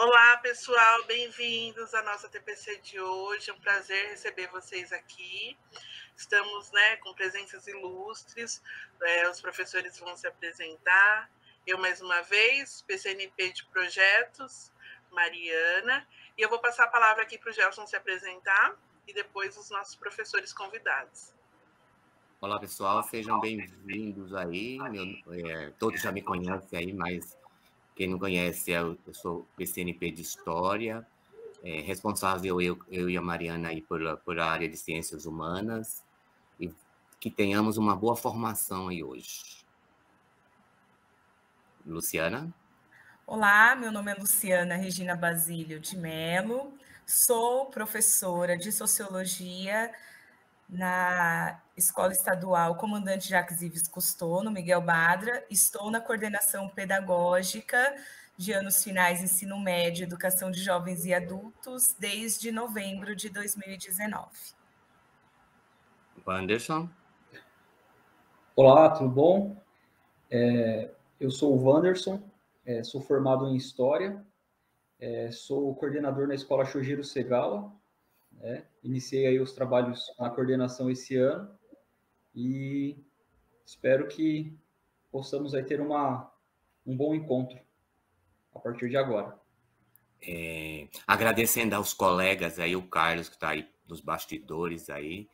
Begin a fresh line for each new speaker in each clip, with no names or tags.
Olá, pessoal, bem-vindos à nossa TPC de hoje. É um prazer receber vocês aqui. Estamos, com presenças ilustres. Os professores vão se apresentar. Eu, mais uma vez, PCNP de Projetos, Mariana. E eu vou passar a palavra aqui para o Gelson se apresentar e depois os nossos professores convidados.
Olá, pessoal, sejam bem-vindos aí. Todos já me conhecem aí, mas quem não conhece, eu sou PCNP de História, responsável eu e a Mariana aí por a área de Ciências Humanas, e que tenhamos uma boa formação aí hoje. Luciana?
Olá, meu nome é Luciana Regina Basílio de Mello, sou professora de Sociologia na Escola Estadual Comandante Jacques Yves Cousteau, no Miguel Badra. Estou na coordenação pedagógica de anos finais, ensino médio, educação de jovens e adultos, desde novembro de 2019.
Wanderson?
Olá, tudo bom? Eu sou o Wanderson, sou formado em História, sou coordenador na Escola Shojiro Segawa, iniciei aí os trabalhos na coordenação esse ano e espero que possamos aí ter um bom encontro a partir de agora.
Agradecendo aos colegas aí, o Carlos, que está aí nos bastidores aí,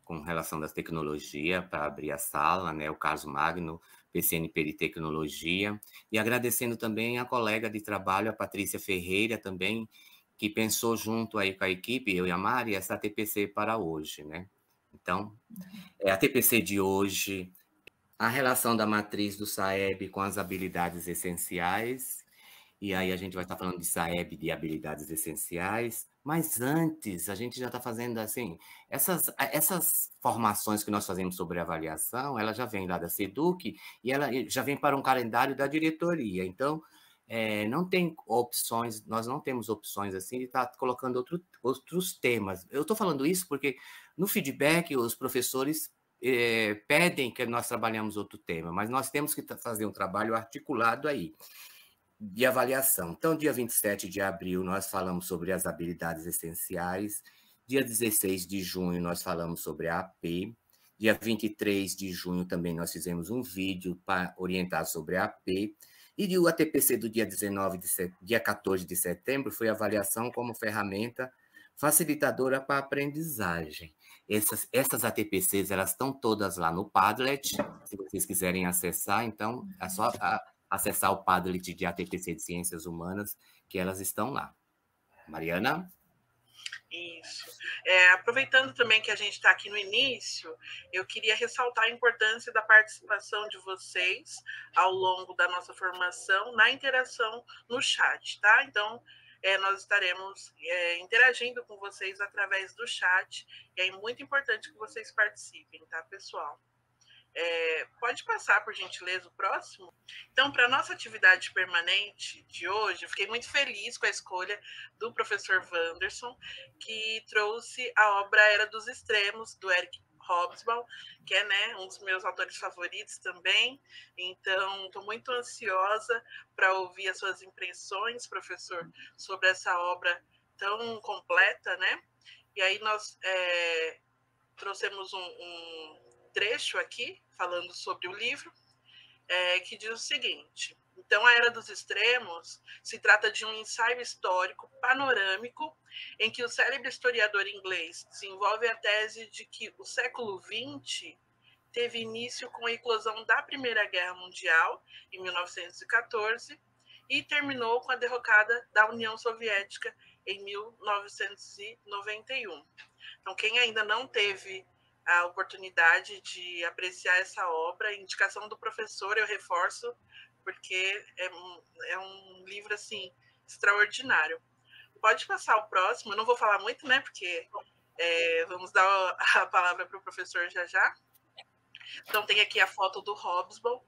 com relação das tecnologias, para abrir a sala, né, o Carlos Magno, PCNP de Tecnologia, e agradecendo também a colega de trabalho, a Patrícia Ferreira, também, que pensou junto aí com a equipe, eu e a Mari, essa TPC para hoje, né? Então, a TPC de hoje, a relação da matriz do SAEB com as habilidades essenciais, e aí a gente vai estar falando de SAEB, de habilidades essenciais, mas antes a gente já está fazendo assim, essas formações que nós fazemos sobre avaliação, ela já vem lá da SEDUC e ela já vem para um calendário da diretoria, então não tem opções, nós não temos opções assim de estar colocando outros temas. Eu estou falando isso porque no feedback os professores pedem que nós trabalhemos outro tema, mas nós temos que fazer um trabalho articulado aí de avaliação. Então, dia 27 de abril, nós falamos sobre as habilidades essenciais. Dia 16 de junho, nós falamos sobre a AP. Dia 23 de junho, também nós fizemos um vídeo para orientar sobre a AP. E o ATPC do dia 14 de setembro foi avaliação como ferramenta facilitadora para a aprendizagem. Essas ATPCs, elas estão todas lá no Padlet, se vocês quiserem acessar, então é só acessar o Padlet de ATPC de Ciências Humanas, que elas estão lá. Mariana?
Isso. Aproveitando também que a gente está aqui no início, eu queria ressaltar a importância da participação de vocês ao longo da nossa formação na interação no chat, tá? Então, nós estaremos interagindo com vocês através do chat, e é muito importante que vocês participem, tá, pessoal? Pode passar, por gentileza, o próximo? Então, para a nossa atividade permanente de hoje, eu fiquei muito feliz com a escolha do professor Wanderson, que trouxe a obra Era dos Extremos, do Eric Hobsbawm, que é um dos meus autores favoritos também. Então, estou muito ansiosa para ouvir as suas impressões, professor, sobre essa obra tão completa, né? E aí nós trouxemos um trecho aqui, falando sobre o livro, que diz o seguinte: então, A Era dos Extremos se trata de um ensaio histórico panorâmico em que o célebre historiador inglês desenvolve a tese de que o século XX teve início com a eclosão da Primeira Guerra Mundial, em 1914, e terminou com a derrocada da União Soviética em 1991. Então, quem ainda não teve a oportunidade de apreciar essa obra, indicação do professor, eu reforço, porque é um livro, assim, extraordinário. Pode passar o próximo, eu não vou falar muito, né, porque vamos dar a palavra para o professor já. Então, tem aqui a foto do Hobsbawm.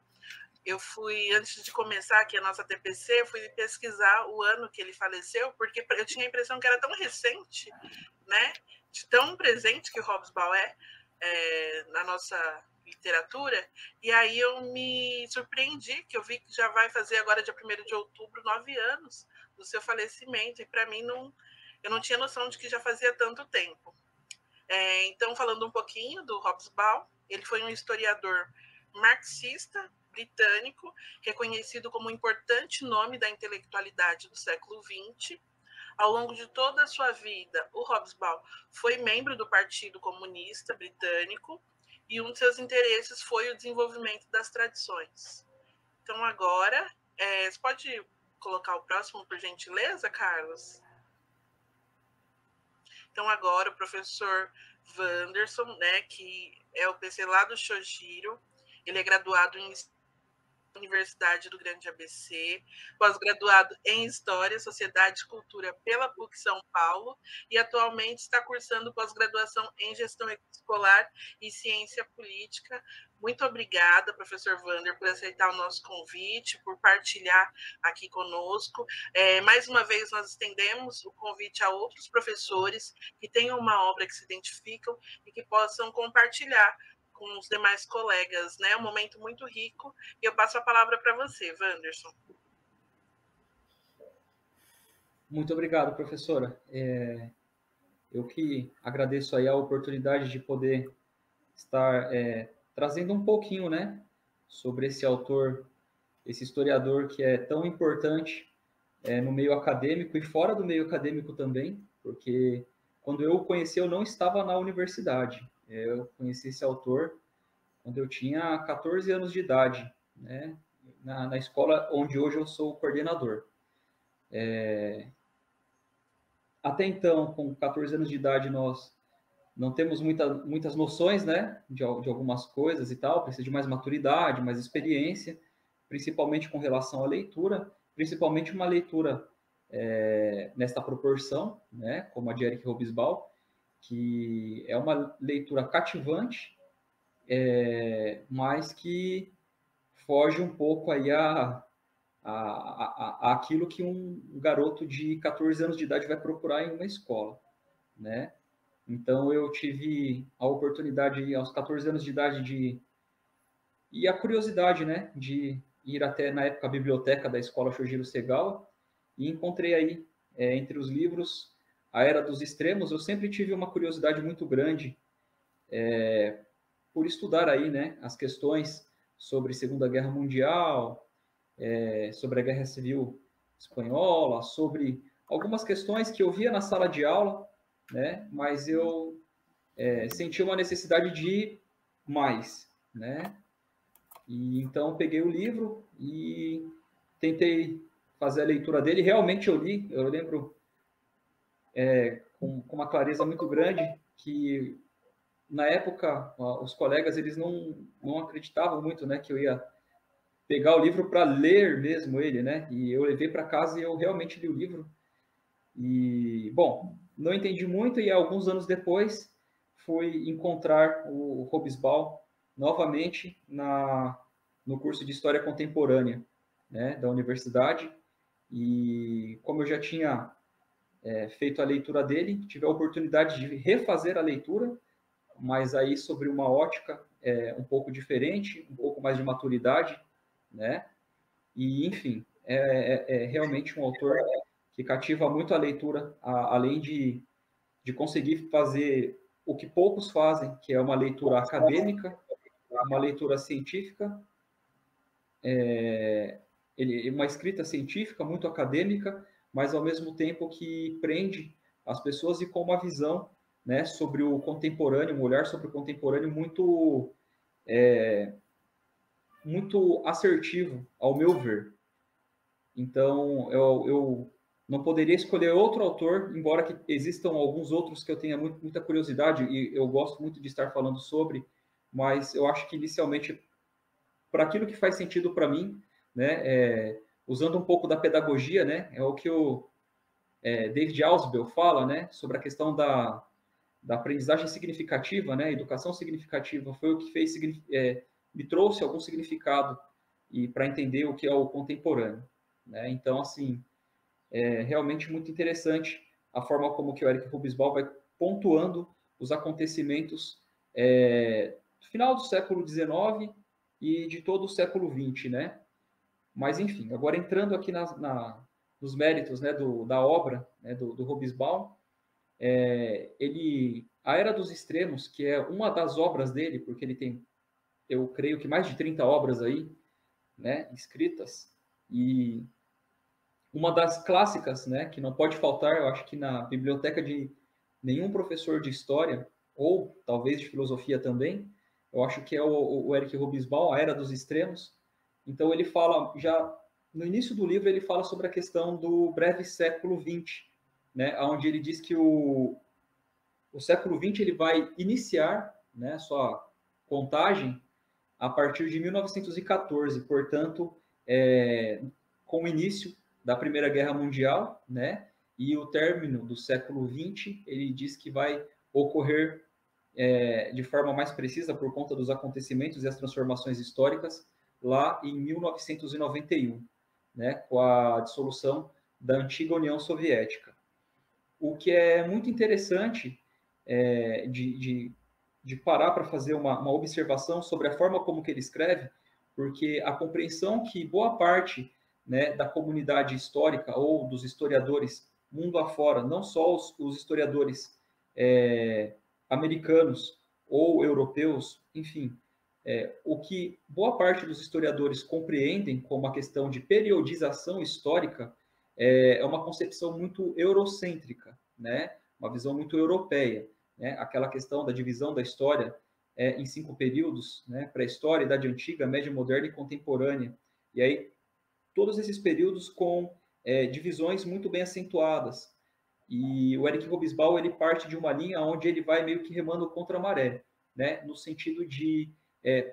Eu fui, antes de começar aqui a nossa TPC, eu fui pesquisar o ano que ele faleceu, porque eu tinha a impressão que era tão recente, né, de tão presente que o Hobsbawm na nossa literatura, e aí eu me surpreendi, que eu vi que já vai fazer agora, dia 1º de outubro, 9 anos do seu falecimento, e para mim eu não tinha noção de que já fazia tanto tempo. Então, falando um pouquinho do Hobsbawm, ele foi um historiador marxista britânico, reconhecido como um importante nome da intelectualidade do século XX. Ao longo de toda a sua vida, o Hobsbawm foi membro do Partido Comunista Britânico, e um de seus interesses foi o desenvolvimento das tradições. Então, agora, você pode colocar o próximo, por gentileza, Carlos? Então, agora, o professor Wanderson, né, que é o PC lá do Shojiro, ele é graduado em Universidade do Grande ABC, pós-graduado em História, Sociedade e Cultura pela PUC São Paulo, e atualmente está cursando pós-graduação em Gestão Escolar e Ciência Política. Muito obrigada, professor Wander, por aceitar o nosso convite, por partilhar aqui conosco. Mais uma vez, nós estendemos o convite a outros professores que tenham uma obra que se identificam e que possam compartilhar com os demais colegas, né? Um momento muito rico. E eu passo a palavra para você, Wanderson.
Muito obrigado, professora. Eu que agradeço aí a oportunidade de poder estar trazendo um pouquinho, né, sobre esse autor, esse historiador que é tão importante no meio acadêmico e fora do meio acadêmico também, porque quando eu o conheci, eu não estava na universidade. Eu conheci esse autor quando eu tinha 14 anos de idade, né, na escola onde hoje eu sou coordenador. Até então, com 14 anos de idade, nós não temos muitas noções, né, de algumas coisas e tal, precisa de mais maturidade, mais experiência, principalmente com relação à leitura, principalmente uma leitura nesta proporção, né, como a de Eric Hobsbawm, que é uma leitura cativante, mas que foge um pouco aí aquilo que um garoto de 14 anos de idade vai procurar em uma escola, né? Então, eu tive a oportunidade, aos 14 anos de idade, e a curiosidade, né, de ir até, na época, a biblioteca da Escola Shojiro Segawa, e encontrei aí, entre os livros, A Era dos Extremos. Eu sempre tive uma curiosidade muito grande por estudar aí, né, as questões sobre Segunda Guerra Mundial, sobre a Guerra Civil Espanhola, sobre algumas questões que eu via na sala de aula, né, mas eu senti uma necessidade de ir mais, né? E então peguei o livro e tentei fazer a leitura dele. Realmente eu li, eu lembro com uma clareza muito grande que na época os colegas eles não acreditavam muito, né, que eu ia pegar o livro para ler mesmo ele, né? E eu levei para casa e eu realmente li o livro. E bom, não entendi muito, e alguns anos depois fui encontrar o Hobsbawm novamente no curso de História Contemporânea, né, da universidade. E como eu já tinha feito a leitura dele, tive a oportunidade de refazer a leitura, mas aí sobre uma ótica um pouco diferente, um pouco mais de maturidade, né? E, enfim, é realmente um autor que cativa muito a leitura, além de conseguir fazer o que poucos fazem, que é uma leitura acadêmica, uma leitura científica, uma escrita científica muito acadêmica, mas ao mesmo tempo que prende as pessoas e com uma visão, né, sobre o contemporâneo, um olhar sobre o contemporâneo muito assertivo, ao meu ver. Então, eu não poderia escolher outro autor, embora que existam alguns outros que eu tenha muita curiosidade e eu gosto muito de estar falando sobre, mas eu acho que inicialmente, para aquilo que faz sentido para mim, né, usando um pouco da pedagogia, né, é o que o David Ausubel fala, né, sobre a questão da aprendizagem significativa, né, educação significativa, foi o que me trouxe algum significado e para entender o que é o contemporâneo, né? Então, assim, é realmente muito interessante a forma como que o Eric Hobsbawm vai pontuando os acontecimentos do final do século XIX e de todo o século XX, né? Mas, enfim, agora entrando aqui nos méritos, né, da obra, né, do Hobsbawm, a Era dos Extremos, que é uma das obras dele, porque ele tem, eu creio que mais de 30 obras aí, né, escritas, e uma das clássicas, né, que não pode faltar, eu acho que na biblioteca de nenhum professor de história, ou talvez de filosofia também, eu acho que é o Eric Hobsbawm, A Era dos Extremos. Então ele fala, já no início do livro, ele fala sobre a questão do breve século XX, né, onde ele diz que o século XX ele vai iniciar, né, sua contagem a partir de 1914, portanto, com o início da Primeira Guerra Mundial, né, e o término do século XX, ele diz que vai ocorrer de forma mais precisa por conta dos acontecimentos e as transformações históricas lá em 1991, né, com a dissolução da antiga União Soviética. O que é muito interessante de parar para fazer uma observação sobre a forma como que ele escreve, porque a compreensão que boa parte, né, da comunidade histórica ou dos historiadores mundo afora, não só os historiadores americanos ou europeus, enfim, o que boa parte dos historiadores compreendem como a questão de periodização histórica é uma concepção muito eurocêntrica, né? Uma visão muito europeia, né? Aquela questão da divisão da história em 5 períodos, né? Pré-história, Idade Antiga, Média Moderna e Contemporânea. E aí, todos esses períodos com divisões muito bem acentuadas. E o Eric Hobsbawm, ele parte de uma linha onde ele vai meio que remando contra a maré, né? No sentido de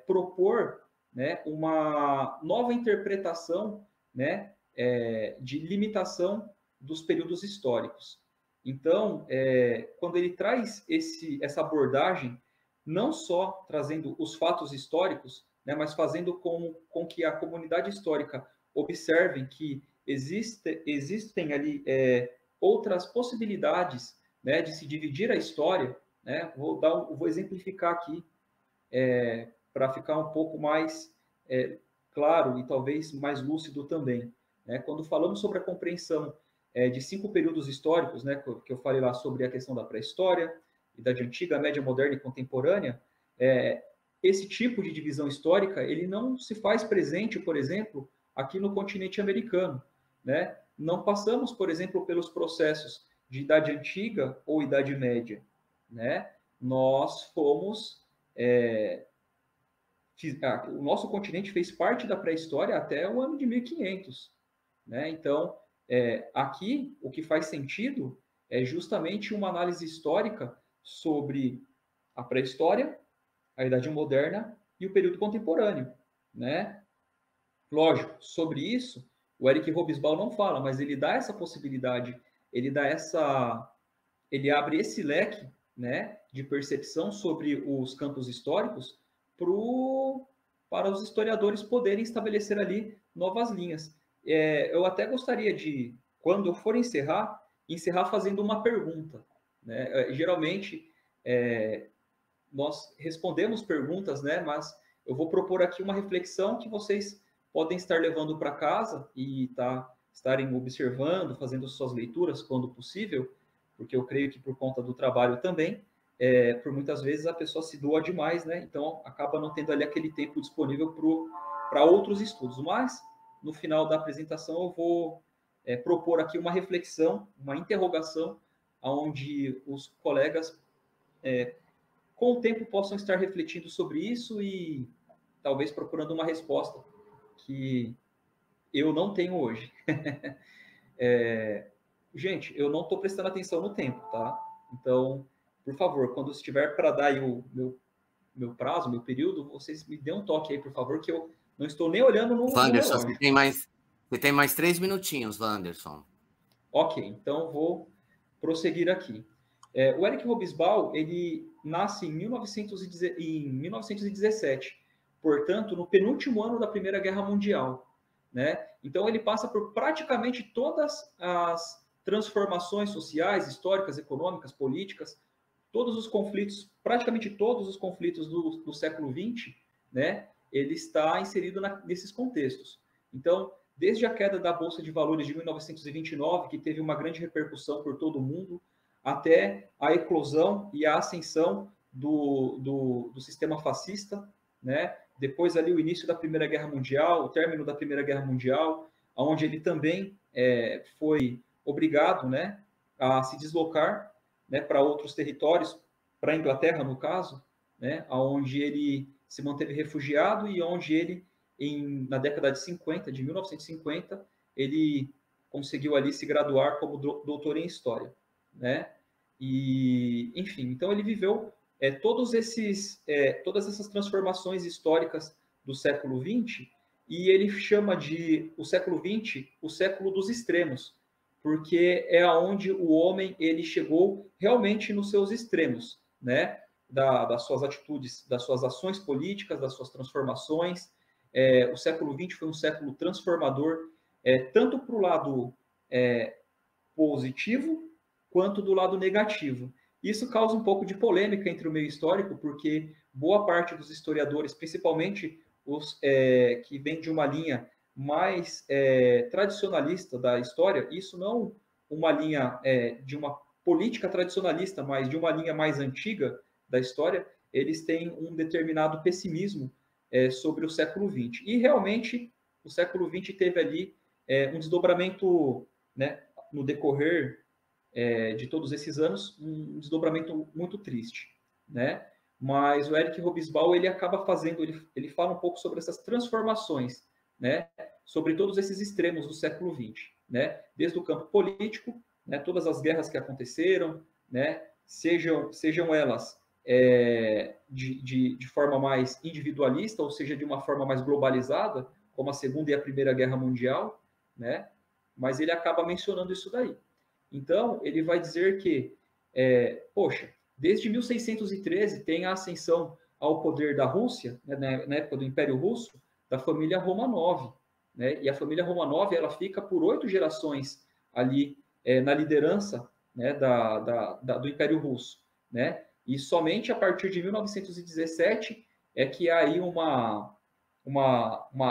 propor, né, uma nova interpretação, né, de limitação dos períodos históricos. Então, quando ele traz essa abordagem, não só trazendo os fatos históricos, né, mas fazendo com que a comunidade histórica observe que existem ali outras possibilidades, né, de se dividir a história, né? Vou exemplificar aqui para ficar um pouco mais claro e talvez mais lúcido também, né? Quando falamos sobre a compreensão de 5 períodos históricos, né, que eu falei lá sobre a questão da pré-história, Idade Antiga, Média Moderna e Contemporânea, esse tipo de divisão histórica ele não se faz presente, por exemplo, aqui no continente americano, né? Não passamos, por exemplo, pelos processos de Idade Antiga ou Idade Média, né? Nós fomos o nosso continente fez parte da pré-história até o ano de 1500, né? Então, aqui o que faz sentido é justamente uma análise histórica sobre a pré-história, a Idade Moderna e o período contemporâneo, né? Lógico, sobre isso, o Eric Hobsbawm não fala, mas ele dá essa possibilidade, ele abre esse leque, né, de percepção sobre os campos históricos para os historiadores poderem estabelecer ali novas linhas. Eu até gostaria de, quando eu for encerrar fazendo uma pergunta, né? Geralmente, nós respondemos perguntas, né, mas eu vou propor aqui uma reflexão que vocês podem estar levando para casa e estarem observando, fazendo suas leituras quando possível, porque eu creio que por conta do trabalho também, por muitas vezes a pessoa se doa demais, né? Então acaba não tendo ali aquele tempo disponível para outros estudos. Mas no final da apresentação eu vou propor aqui uma reflexão, uma interrogação, onde os colegas com o tempo possam estar refletindo sobre isso e talvez procurando uma resposta que eu não tenho hoje. Gente, eu não estou prestando atenção no tempo, tá? Então, por favor, quando estiver para dar aí o meu prazo, meu período, vocês me dêem um toque aí, por favor, que eu não estou nem olhando no
Wanderson,
relógio.
você tem mais 3 minutinhos, Wanderson.
Ok, então vou prosseguir aqui. O Eric Hobsbawm, ele nasce em 1917, portanto, no penúltimo ano da Primeira Guerra Mundial, né? Então, ele passa por praticamente todas as transformações sociais, históricas, econômicas, políticas, todos os conflitos, praticamente todos os conflitos do século XX, né? Ele está inserido nesses contextos. Então, desde a queda da Bolsa de Valores de 1929, que teve uma grande repercussão por todo o mundo, até a eclosão e a ascensão do sistema fascista, né? Depois ali o início da Primeira Guerra Mundial, o término da Primeira Guerra Mundial, onde ele também foi obrigado, né, a se deslocar, né, para outros territórios, para a Inglaterra, no caso, né, onde ele se manteve refugiado e onde ele, na década de 50, de 1950, ele conseguiu ali se graduar como doutor em História, né? E, enfim, então ele viveu todas essas transformações históricas do século XX, e ele chama o século XX o século dos extremos, porque é aonde o homem ele chegou realmente nos seus extremos, né? Das suas atitudes, das suas ações políticas, das suas transformações. O século XX foi um século transformador, tanto para o lado positivo, quanto do lado negativo. Isso causa um pouco de polêmica entre o meio histórico, porque boa parte dos historiadores, principalmente os que vêm de uma linha mais tradicionalista da história, isso não uma linha de uma política tradicionalista, mas de uma linha mais antiga da história, eles têm um determinado pessimismo sobre o século XX. E realmente o século XX teve ali um desdobramento, né, no decorrer de todos esses anos, um desdobramento muito triste, né? Mas o Eric Hobsbawm, ele acaba fazendo, ele fala um pouco sobre essas transformações, né? Sobre todos esses extremos do século XX, né? Desde o campo político, né? Todas as guerras que aconteceram, né? Sejam elas de forma mais individualista, ou seja, de uma forma mais globalizada, como a Segunda e a Primeira Guerra Mundial, né? Mas ele acaba mencionando isso daí. Então, ele vai dizer que, poxa, desde 1613 tem a ascensão ao poder da Rússia, né, na época do Império Russo, da família Romanov, né? E a família Romanov ela fica por 8 gerações ali na liderança, né, do Império Russo, né? E somente a partir de 1917 é que há aí uma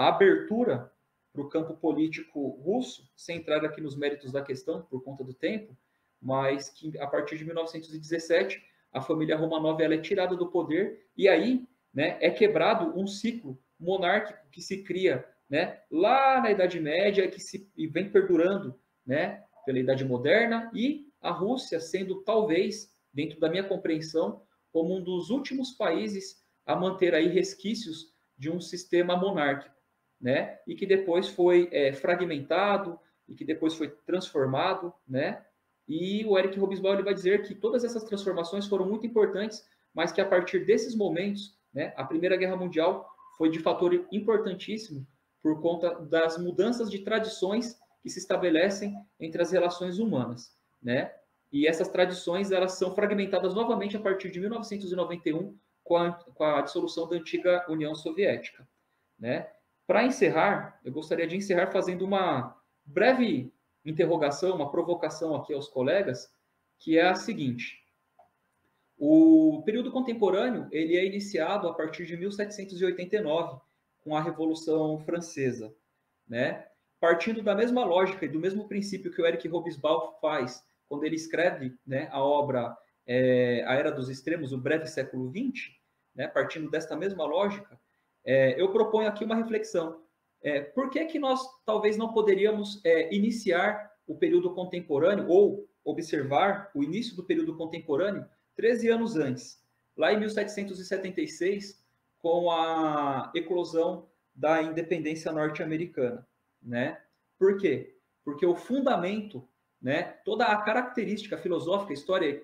abertura para o campo político russo, sem entrar aqui nos méritos da questão por conta do tempo, mas que a partir de 1917 a família Romanov ela é tirada do poder e aí, né, é quebrado um ciclo monárquico que se cria, né, lá na Idade Média e vem perdurando, né, pela Idade Moderna, e a Rússia sendo talvez, dentro da minha compreensão, como um dos últimos países a manter aí resquícios de um sistema monárquico, né? E que depois foi fragmentado e que depois foi transformado, né? E o Eric Hobsbawm ele vai dizer que todas essas transformações foram muito importantes, mas que a partir desses momentos, né, a Primeira Guerra Mundial foi de fator importantíssimo por conta das mudanças de tradições que se estabelecem entre as relações humanas, né? E essas tradições elas são fragmentadas novamente a partir de 1991 com a dissolução da antiga União Soviética, né? Para encerrar, eu gostaria de encerrar fazendo uma breve interrogação, uma provocação aqui aos colegas, que é a seguinte: o período contemporâneo ele é iniciado a partir de 1789, com a Revolução Francesa, né? Partindo da mesma lógica e do mesmo princípio que o Eric Hobsbawm faz quando ele escreve, né, a obra A Era dos Extremos, o Breve Século XX, né, partindo desta mesma lógica, eu proponho aqui uma reflexão. Por que nós talvez não poderíamos iniciar o período contemporâneo ou observar o início do período contemporâneo 13 anos antes, lá em 1776, com a eclosão da independência norte-americana, né? Por quê? Porque o fundamento, né, toda a característica filosófica,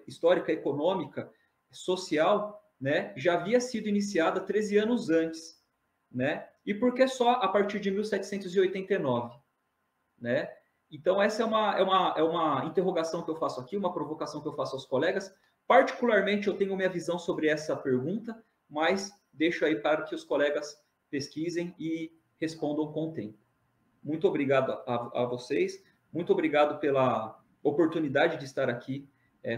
histórica, econômica, social, né, já havia sido iniciada 13 anos antes, né? E por que só a partir de 1789, né? Então essa é uma interrogação que eu faço aqui, uma provocação que eu faço aos colegas. Particularmente eu tenho minha visão sobre essa pergunta, mas deixo aí para que os colegas pesquisem e respondam com o tempo. Muito obrigado a vocês, muito obrigado pela oportunidade de estar aqui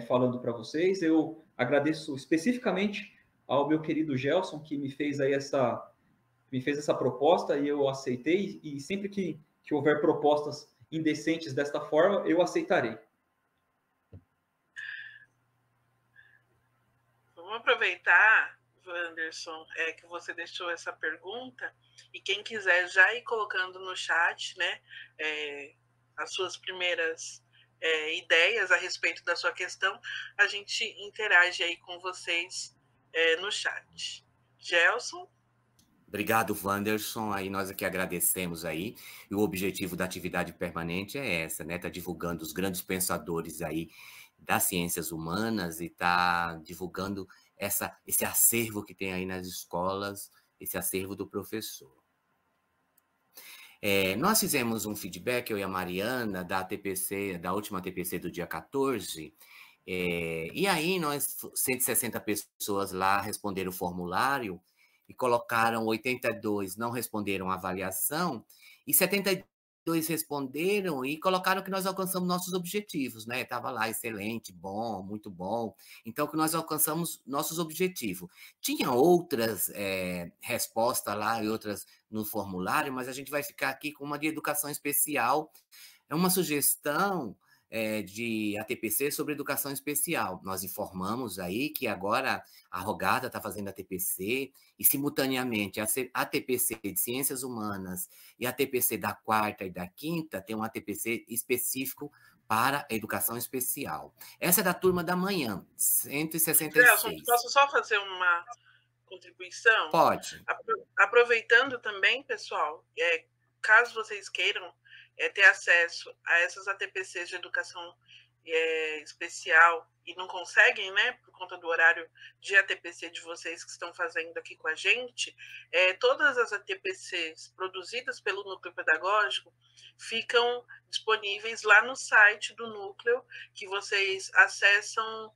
falando para vocês. Eu agradeço especificamente ao meu querido Gelson, que me fez aí essa proposta e eu aceitei, e sempre que que houver propostas indecentes desta forma, eu aceitarei.
Vamos aproveitar, Wanderson, que você deixou essa pergunta, e quem quiser já ir colocando no chat, né, as suas primeiras ideias a respeito da sua questão, a gente interage aí com vocês no chat. Gelson?
Obrigado, Wanderson. Aí nós aqui agradecemos aí. E o objetivo da atividade permanente é essa, né? Tá divulgando os grandes pensadores aí das ciências humanas e tá divulgando esse acervo que tem aí nas escolas, esse acervo do professor. Nós fizemos um feedback, eu e a Mariana, da TPC, da última TPC do dia 14, e aí nós, 160 pessoas lá responderam o formulário, e colocaram 82, não responderam a avaliação, e 72 responderam e colocaram que nós alcançamos nossos objetivos, né? Estava lá, excelente, bom, muito bom. Então, que nós alcançamos nossos objetivos. Tinha outras respostas lá e outras no formulário, mas a gente vai ficar aqui com uma de educação especial. É uma sugestão de ATPC sobre educação especial. Nós informamos aí que agora a Rogata está fazendo a TPC e, simultaneamente, a ATPC de Ciências Humanas e a ATPC da quarta e da quinta tem um ATPC específico para educação especial. Essa é da turma da manhã, 166.
Gelson, posso só fazer uma contribuição?
Pode.
Aproveitando também, pessoal, caso vocês queiram ter acesso a essas ATPCs de educação especial e não conseguem, né, por conta do horário de ATPC de vocês que estão fazendo aqui com a gente, todas as ATPCs produzidas pelo Núcleo Pedagógico ficam disponíveis lá no site do Núcleo, que vocês acessam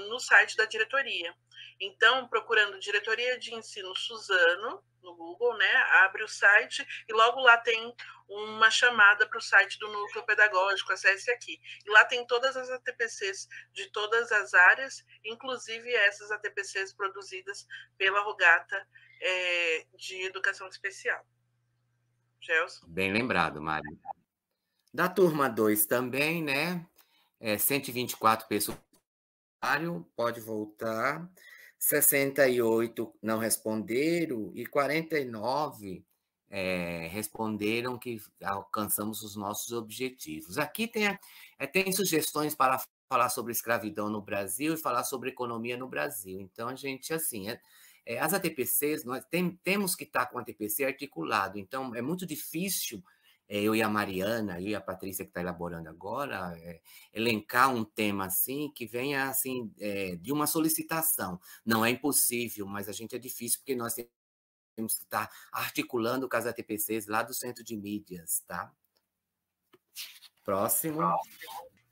no site da diretoria. Então, procurando Diretoria de Ensino Suzano, no Google, né, abre o site e logo lá tem uma chamada para o site do Núcleo Pedagógico, acesse aqui. E lá tem todas as ATPCs de todas as áreas, inclusive essas ATPCs produzidas pela Rogata de Educação Especial. Gelson?
Bem lembrado, Mário. Da turma 2 também, né? 124 pessoas, pode voltar. 68 não responderam e 49 responderam que alcançamos os nossos objetivos. Aqui tem sugestões para falar sobre escravidão no Brasil e falar sobre economia no Brasil. Então, a gente, assim, as ATPCs, nós temos que estar com a ATPC articulado. Então, é muito difícil eu e a Mariana, eu e a Patrícia, que está elaborando agora, elencar um tema assim, que venha assim, de uma solicitação. Não é impossível, mas a gente é difícil, porque nós temos que estar articulando com as ATPCs lá do Centro de Mídias, tá? Próximo.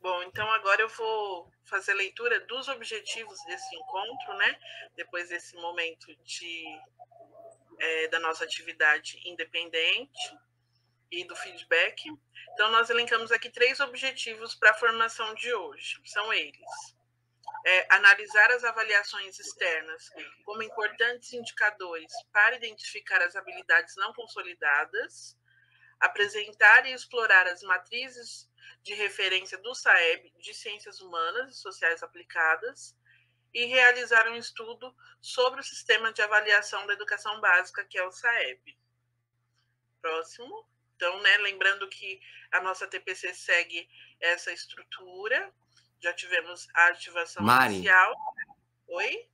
Bom, então agora eu vou fazer a leitura dos objetivos desse encontro, né? Depois desse momento da nossa atividade independente e do feedback. Então, nós elencamos aqui 3 objetivos para a formação de hoje. São eles: analisar as avaliações externas como importantes indicadores para identificar as habilidades não consolidadas, apresentar e explorar as matrizes de referência do SAEB de Ciências Humanas e Sociais Aplicadas e realizar um estudo sobre o sistema de avaliação da educação básica, que é o SAEB. Próximo. Então, né, lembrando que a nossa TPC segue essa estrutura. Já tivemos a ativação inicial. Oi?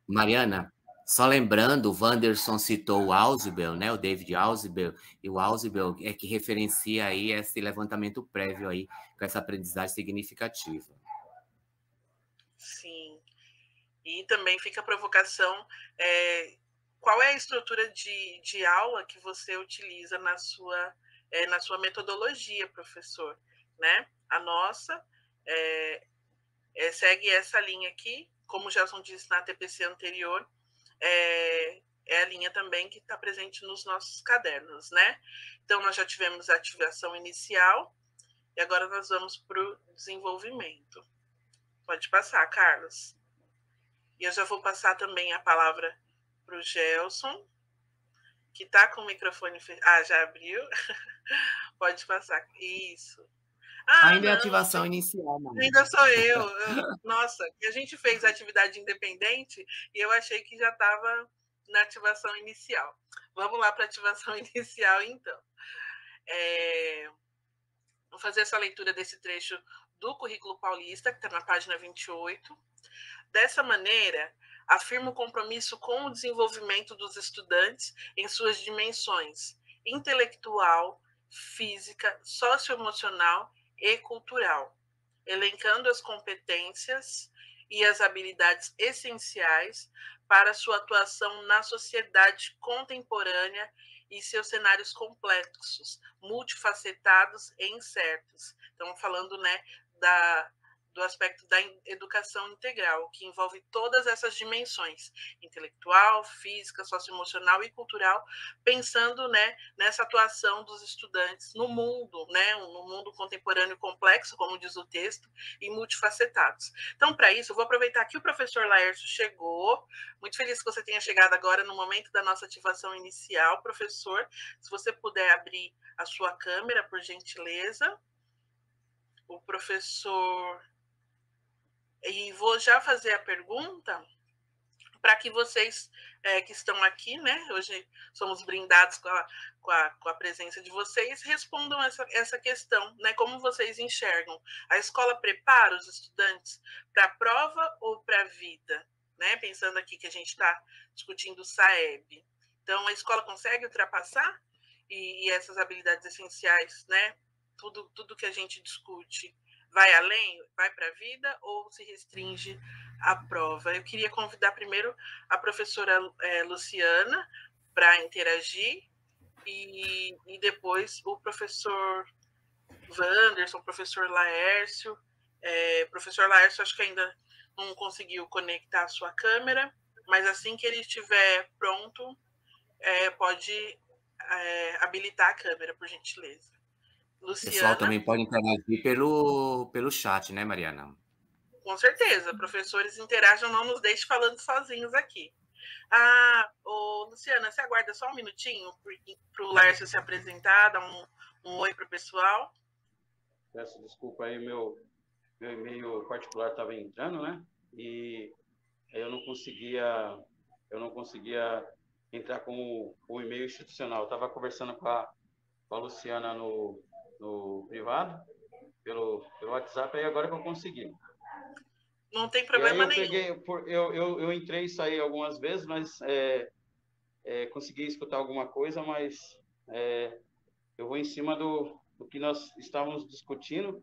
Mariana, só lembrando, o Wanderson citou o Ausubel, né, o David Ausubel, e o Ausubel é que referencia aí esse levantamento prévio aí, com essa aprendizagem significativa.
Sim. E também fica a provocação, qual é a estrutura de aula que você utiliza na sua metodologia, professor? Né? A nossa segue essa linha aqui, como o Gelson disse na TPC anterior, é a linha também que está presente nos nossos cadernos, né? Então, nós já tivemos a ativação inicial e agora nós vamos para o desenvolvimento. Pode passar, Carlos. E eu já vou passar também a palavra para o Gelson. que está com o microfone fechado. Ah, já abriu? Pode passar. Isso.
Ainda é ativação inicial, mano.
Ainda sou eu. Nossa, a gente fez atividade independente e eu achei que já estava na ativação inicial. Vamos lá para a ativação inicial, então. Vou fazer essa leitura desse trecho do Currículo Paulista, que está na página 28. Dessa maneira, afirma o compromisso com o desenvolvimento dos estudantes em suas dimensões intelectual, física, socioemocional e cultural, elencando as competências e as habilidades essenciais para sua atuação na sociedade contemporânea e seus cenários complexos, multifacetados e incertos. Estamos falando, né, do aspecto da educação integral, que envolve todas essas dimensões, intelectual, física, socioemocional e cultural, pensando, né, nessa atuação dos estudantes no mundo, né, no mundo contemporâneo complexo, como diz o texto, e multifacetados. Então, para isso, eu vou aproveitar que o professor Laércio chegou, muito feliz que você tenha chegado agora no momento da nossa ativação inicial. Professor, se você puder abrir a sua câmera, por gentileza. O professor... E vou já fazer a pergunta para que vocês que estão aqui, né, hoje somos brindados com a presença de vocês, respondam essa questão, né, como vocês enxergam. A escola prepara os estudantes para a prova ou para a vida? Né? Pensando aqui que a gente está discutindo o SAEB. Então, a escola consegue ultrapassar e essas habilidades essenciais, né, tudo que a gente discute, vai além, vai para a vida ou se restringe à prova? Eu queria convidar primeiro a professora Luciana para interagir e depois o professor Wanderson, o professor Laércio. Professor Laércio, acho que ainda não conseguiu conectar a sua câmera, mas assim que ele estiver pronto, pode habilitar a câmera, por gentileza.
Luciana. O pessoal também pode interagir pelo chat, né, Mariana?
Com certeza. Professores interajam, não nos deixe falando sozinhos aqui. Luciana, você aguarda só um minutinho para o Laércio se apresentar, dar um oi para o pessoal.
Peço desculpa aí, meu e-mail particular estava entrando, né? E eu não conseguia entrar com o e-mail institucional. Eu estava conversando com a Luciana no privado, pelo WhatsApp, aí agora que eu consegui.
Não tem problema nenhum.
Eu entrei e saí algumas vezes, mas consegui escutar alguma coisa, mas eu vou em cima do que nós estávamos discutindo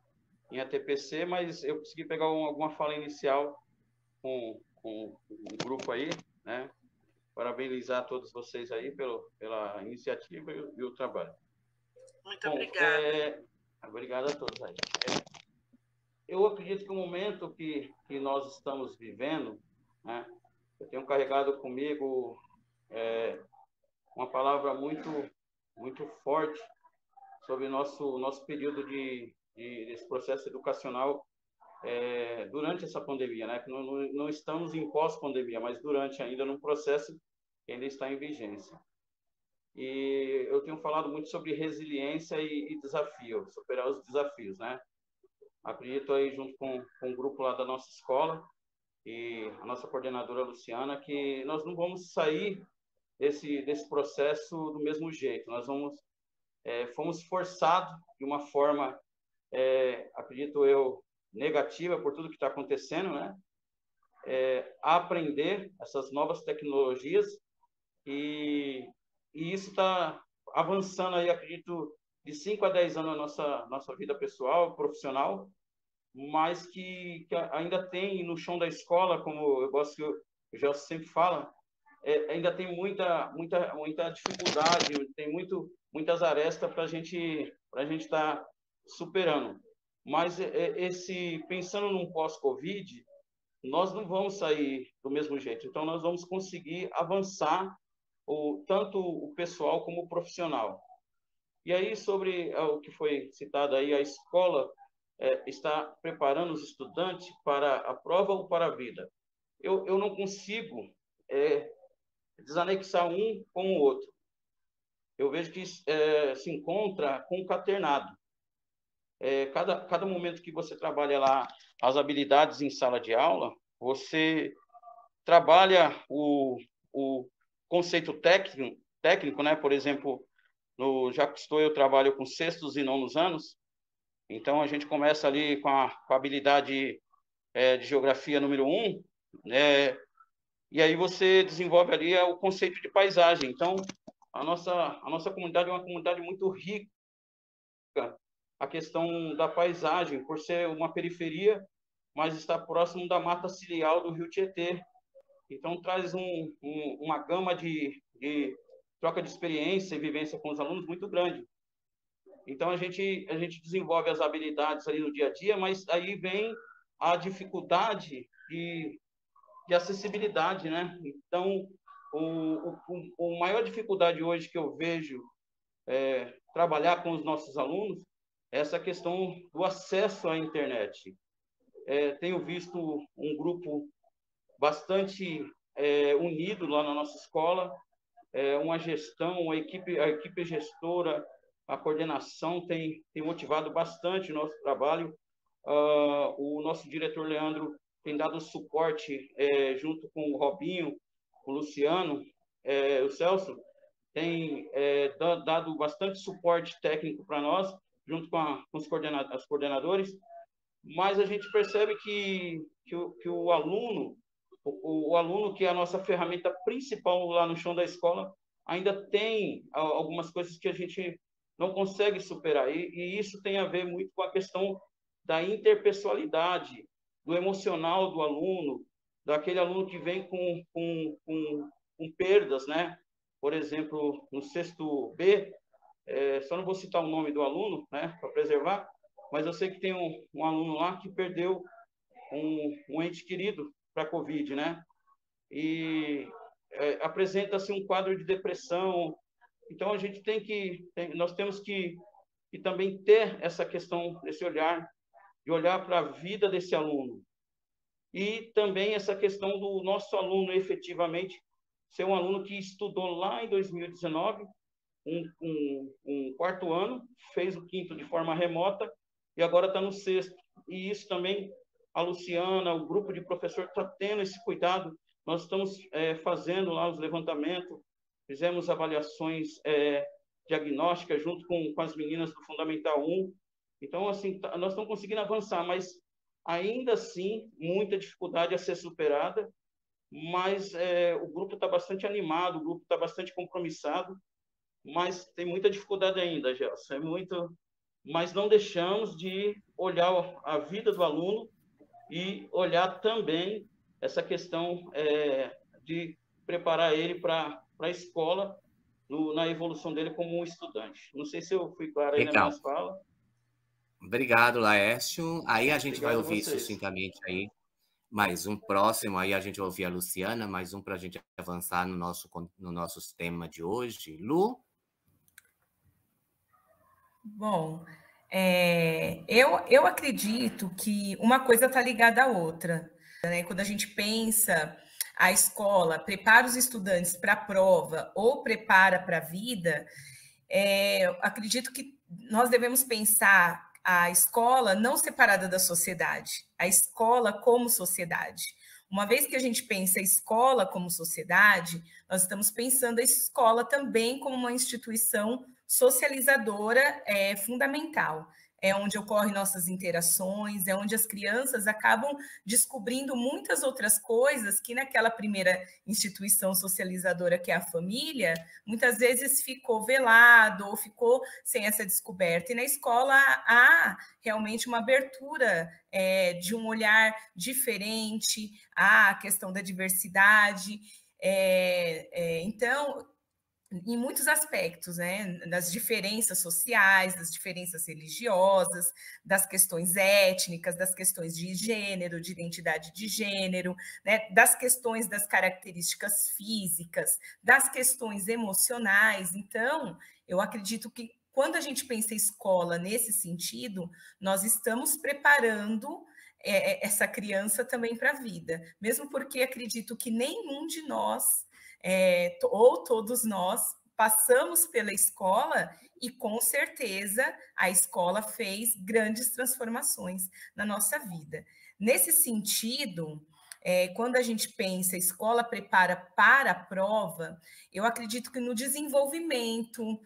em ATPC, mas eu consegui pegar alguma fala inicial com o grupo aí, né? Parabenizar a todos vocês aí pela iniciativa e o trabalho.
Muito obrigada.
Obrigado a todos aí. Eu acredito que o momento que nós estamos vivendo, né, eu tenho carregado comigo uma palavra muito forte sobre nosso período desse processo educacional durante essa pandemia, né? Não estamos em pós-pandemia, mas durante ainda num processo que ainda está em vigência. E eu tenho falado muito sobre resiliência e desafio, superar os desafios, né? Acredito aí, junto com o grupo lá da nossa escola e a nossa coordenadora Luciana, que nós não vamos sair desse processo do mesmo jeito. Nós fomos forçados de uma forma, acredito eu, negativa por tudo que está acontecendo, né? A aprender essas novas tecnologias e isso está avançando aí, acredito, de 5 a 10 anos na nossa vida pessoal, profissional, mas que ainda tem no chão da escola, como eu gosto que o Gelson sempre fala, ainda tem muita dificuldade, tem muitas arestas para a gente estar superando. Mas pensando num pós-Covid, nós não vamos sair do mesmo jeito. Então, nós vamos conseguir avançar tanto o pessoal como o profissional. E aí, sobre o que foi citado aí, a escola está preparando os estudantes para a prova ou para a vida. Eu não consigo desanexar um com o outro. eu vejo que se encontra concaternado. Cada momento que você trabalha lá as habilidades em sala de aula, você trabalha o conceito técnico, né? Por exemplo, já que eu trabalho com sextos e nonos anos, então a gente começa ali com a habilidade de geografia número 1, né? E aí você desenvolve ali o conceito de paisagem. Então, a nossa comunidade é uma comunidade muito rica, a questão da paisagem, por ser uma periferia, mas está próximo da mata ciliar do Rio Tietê. Então, traz uma gama de troca de experiência e vivência com os alunos muito grande. Então, a gente desenvolve as habilidades ali no dia a dia, mas aí vem a dificuldade de acessibilidade, né? Então, a maior dificuldade hoje que eu vejo trabalhar com os nossos alunos é essa questão do acesso à internet. Tenho visto um grupo bastante unido lá na nossa escola, uma gestão, a equipe gestora, a coordenação tem motivado bastante o nosso trabalho. O nosso diretor Leandro tem dado suporte junto com o Robinho, o Luciano, o Celso, tem dado bastante suporte técnico para nós, junto com os coordenadores, mas a gente percebe que o aluno, o aluno, que é a nossa ferramenta principal lá no chão da escola, ainda tem algumas coisas que a gente não consegue superar, e isso tem a ver muito com a questão da interpessoalidade, do emocional do aluno, daquele aluno que vem com perdas, né? Por exemplo, no sexto B, só não vou citar o nome do aluno, né, para preservar, mas eu sei que tem um aluno lá que perdeu um ente querido para a Covid, né? E apresenta-se um quadro de depressão. Então, a gente nós temos que também ter essa questão, esse olhar, de olhar para a vida desse aluno. E também essa questão do nosso aluno efetivamente ser um aluno que estudou lá em 2019, um quarto ano, fez o quinto de forma remota e agora está no sexto. E isso também, a Luciana, o grupo de professor está tendo esse cuidado. Nós estamos fazendo lá os levantamentos, fizemos avaliações diagnósticas junto com as meninas do Fundamental 1. Então, assim, nós estamos conseguindo avançar, mas ainda assim, muita dificuldade a ser superada, mas o grupo está bastante animado, o grupo está bastante compromissado, mas tem muita dificuldade ainda, Gelson, mas não deixamos de olhar a vida do aluno e olhar também essa questão de preparar ele para a escola, na evolução dele como um estudante. Não sei se eu fui claro aí na minha fala.
Obrigado, Laércio. Aí a gente vai ouvir sucintamente aí mais um próximo, aí a gente vai ouvir a Luciana, mais um para a gente avançar no nosso tema de hoje. Lu?
Bom, eu acredito que uma coisa está ligada à outra, né? Quando a gente pensa a escola prepara os estudantes para a prova ou prepara para a vida, acredito que nós devemos pensar a escola não separada da sociedade, a escola como sociedade. Uma vez que a gente pensa a escola como sociedade, nós estamos pensando a escola também como uma instituição socializadora fundamental. É onde ocorrem nossas interações, é onde as crianças acabam descobrindo muitas outras coisas que naquela primeira instituição socializadora que é a família, muitas vezes ficou velado ou ficou sem essa descoberta. E na escola há realmente uma abertura de um olhar diferente à questão da diversidade. Então, em muitos aspectos, né, das diferenças sociais, das diferenças religiosas, das questões étnicas, das questões de gênero, de identidade de gênero, né, das questões das características físicas, das questões emocionais. Então, eu acredito que quando a gente pensa em escola nesse sentido, nós estamos preparando essa criança também para a vida, mesmo porque acredito que nenhum de nós ou todos nós passamos pela escola e, com certeza, a escola fez grandes transformações na nossa vida. Nesse sentido, quando a gente pensa, a escola prepara para a prova, eu acredito que no desenvolvimento,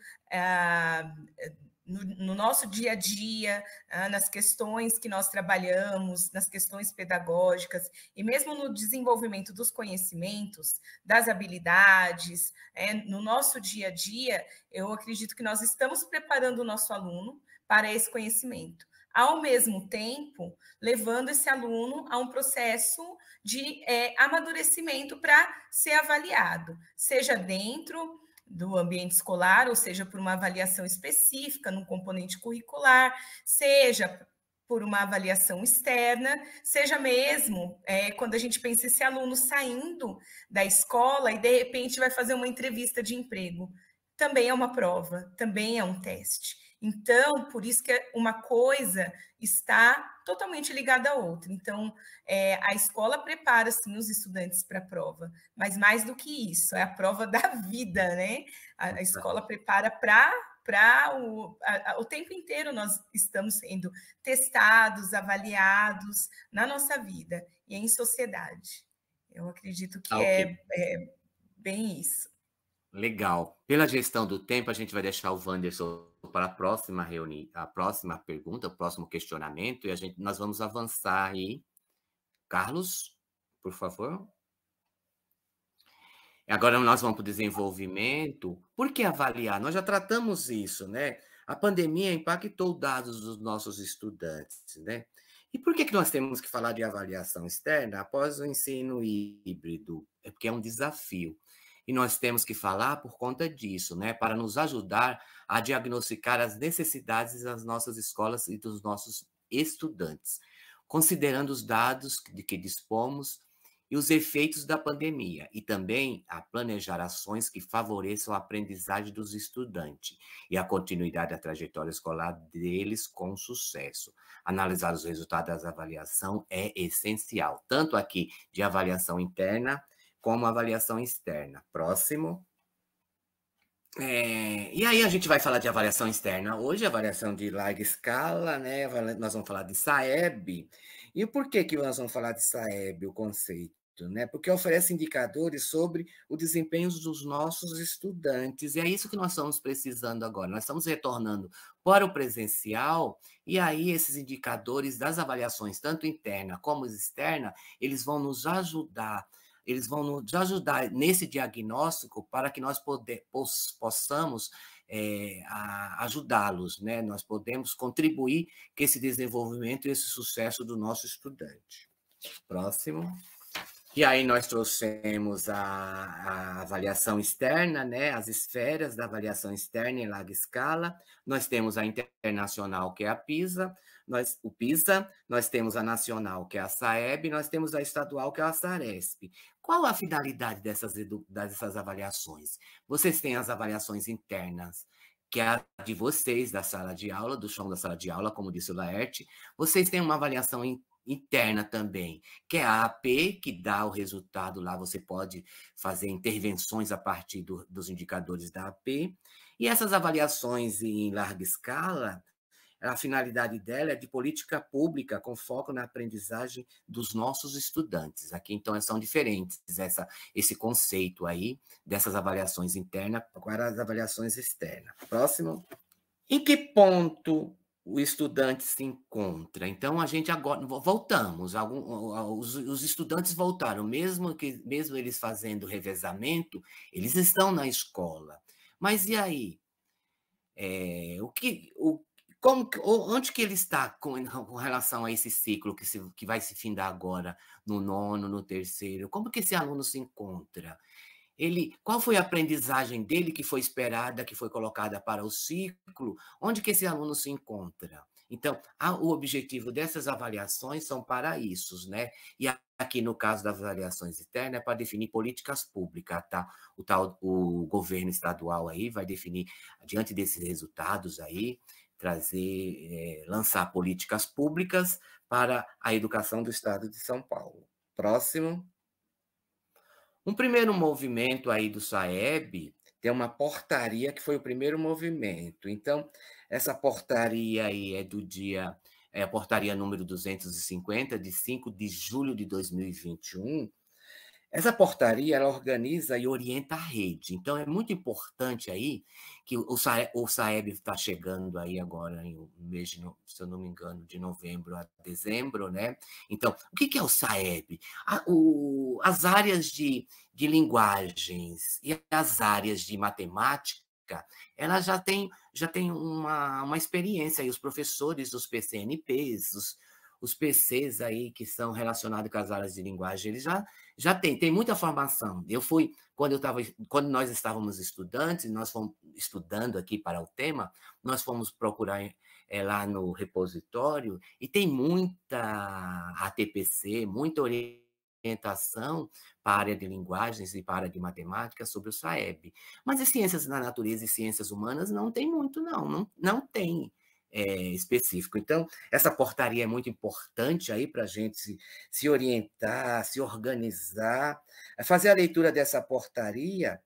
no nosso dia a dia, nas questões que nós trabalhamos, nas questões pedagógicas, e mesmo no desenvolvimento dos conhecimentos, das habilidades, no nosso dia a dia, eu acredito que nós estamos preparando o nosso aluno para esse conhecimento. Ao mesmo tempo, levando esse aluno a um processo de amadurecimento para ser avaliado, seja dentro do ambiente escolar, ou seja, por uma avaliação específica num componente curricular, seja por uma avaliação externa, seja mesmo quando a gente pensa esse aluno saindo da escola e, de repente, vai fazer uma entrevista de emprego. Também é uma prova, também é um teste. Então, por isso que uma coisa está totalmente ligada à outra. Então, a escola prepara, sim, os estudantes para a prova, mas mais do que isso, é a prova da vida, né? A escola prepara para o tempo inteiro nós estamos sendo testados, avaliados na nossa vida e em sociedade. Eu acredito que
okay.
é bem isso.
Legal. Pela gestão do tempo, a gente vai deixar o Wanderson para a próxima reunião, a próxima pergunta, o próximo questionamento, e nós vamos avançar aí. Carlos, por favor. Agora nós vamos para o desenvolvimento. Por que avaliar? Nós já tratamos isso, né? A pandemia impactou os dados dos nossos estudantes, né? E por que nós temos que falar de avaliação externa após o ensino híbrido? É porque é um desafio. E nós temos que falar por conta disso, né? Para nos ajudar a diagnosticar as necessidades das nossas escolas e dos nossos estudantes, considerando os dados de que dispomos e os efeitos da pandemia, e também a planejar ações que favoreçam a aprendizagem dos estudantes e a continuidade da trajetória escolar deles com sucesso. Analisar os resultados da avaliação é essencial, tanto aqui de avaliação interna como avaliação externa. Próximo. E aí a gente vai falar de avaliação externa hoje, avaliação de larga escala, né? Nós vamos falar de SAEB. E por que nós vamos falar de SAEB, o conceito? Né? Porque oferece indicadores sobre o desempenho dos nossos estudantes, e é isso que nós estamos precisando agora. Nós estamos retornando para o presencial, e aí esses indicadores das avaliações, tanto interna como externa, eles vão nos ajudar nesse diagnóstico para que nós possamos ajudá-los, né? Nós podemos contribuir com esse desenvolvimento e esse sucesso do nosso estudante. Próximo. E aí nós trouxemos a avaliação externa, né? As esferas da avaliação externa em larga escala. Nós temos a internacional, que é a PISA, o PISA, nós temos a nacional, que é a SAEB, nós temos a estadual, que é a SARESP. Qual a finalidade dessas avaliações? Vocês têm as avaliações internas, que é a de vocês, da sala de aula, do chão da sala de aula, como disse o Laerte. Vocês têm uma avaliação interna também, que é a AP, que dá o resultado lá, você pode fazer intervenções a partir dos indicadores da AP. E essas avaliações em larga escala, a finalidade dela é de política pública com foco na aprendizagem dos nossos estudantes. Aqui, então, são diferentes esse conceito aí dessas avaliações internas para as avaliações externas. Próximo. Em que ponto o estudante se encontra? Então, a gente agora voltamos, os estudantes voltaram, mesmo eles fazendo revezamento, eles estão na escola. Mas e aí? Onde que ele está com relação a esse ciclo que vai se findar agora no nono, no terceiro? Como que esse aluno se encontra? Qual foi a aprendizagem dele que foi esperada, que foi colocada para o ciclo? Onde que esse aluno se encontra? Então, o objetivo dessas avaliações são para isso, né? E aqui, no caso das avaliações internas, é para definir políticas públicas, tá? O governo estadual aí vai definir, diante desses resultados aí, lançar políticas públicas para a educação do estado de São Paulo. Próximo. Um primeiro movimento aí do SAEB tem uma portaria que foi o primeiro movimento. Então, essa portaria aí é a portaria número 250, de 5 de julho de 2021. Essa portaria, ela organiza e orienta a rede. Então, é muito importante aí que o SAEB está chegando aí agora, em um mês, se eu não me engano, de novembro a dezembro, né? Então, o que é o SAEB? As áreas de linguagens e as áreas de matemática, elas já têm uma experiência aí, os professores dos PCNPs, os PCs aí que são relacionados com as áreas de linguagem, eles já tem muita formação. Quando nós estávamos estudantes, nós fomos estudando aqui para o tema, nós fomos procurar lá no repositório, e tem muita ATPC, muita orientação para a área de linguagens e para a área de matemática sobre o SAEB. Mas as ciências da natureza e ciências humanas não tem muito, não tem específico. Então, essa portaria é muito importante aí para a gente se orientar, se organizar, fazer a leitura dessa portaria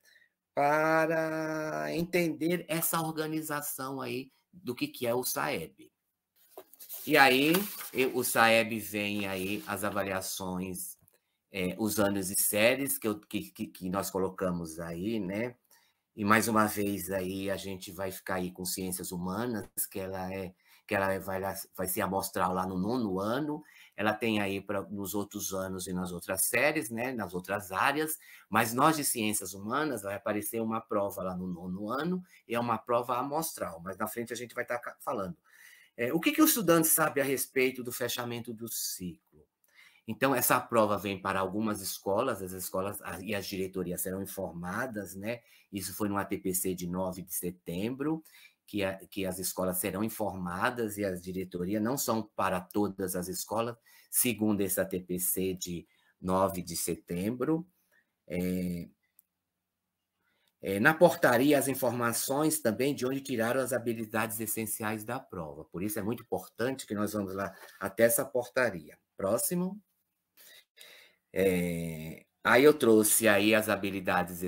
para entender essa organização aí do que é o SAEB. E aí, o SAEB vem aí as avaliações, os anos e séries que nós colocamos aí, né? E, mais uma vez, aí a gente vai ficar aí com ciências humanas, que ela vai ser amostral lá no 9º ano, ela tem aí nos outros anos e nas outras séries, né, nas outras áreas, mas nós de ciências humanas vai aparecer uma prova lá no 9º ano, e é uma prova amostral, mas na frente a gente vai estar falando. O que o estudante sabe a respeito do fechamento do ciclo? Então, essa prova vem para algumas escolas, as escolas e as diretorias serão informadas, né? Isso foi no ATPC de 9 de setembro, que as escolas serão informadas e as diretorias não são para todas as escolas, segundo esse ATPC de 9 de setembro. Na portaria, as informações também de onde tiraram as habilidades essenciais da prova. Por isso, é muito importante que nós vamos lá até essa portaria. Próximo. Aí eu trouxe aí as habilidades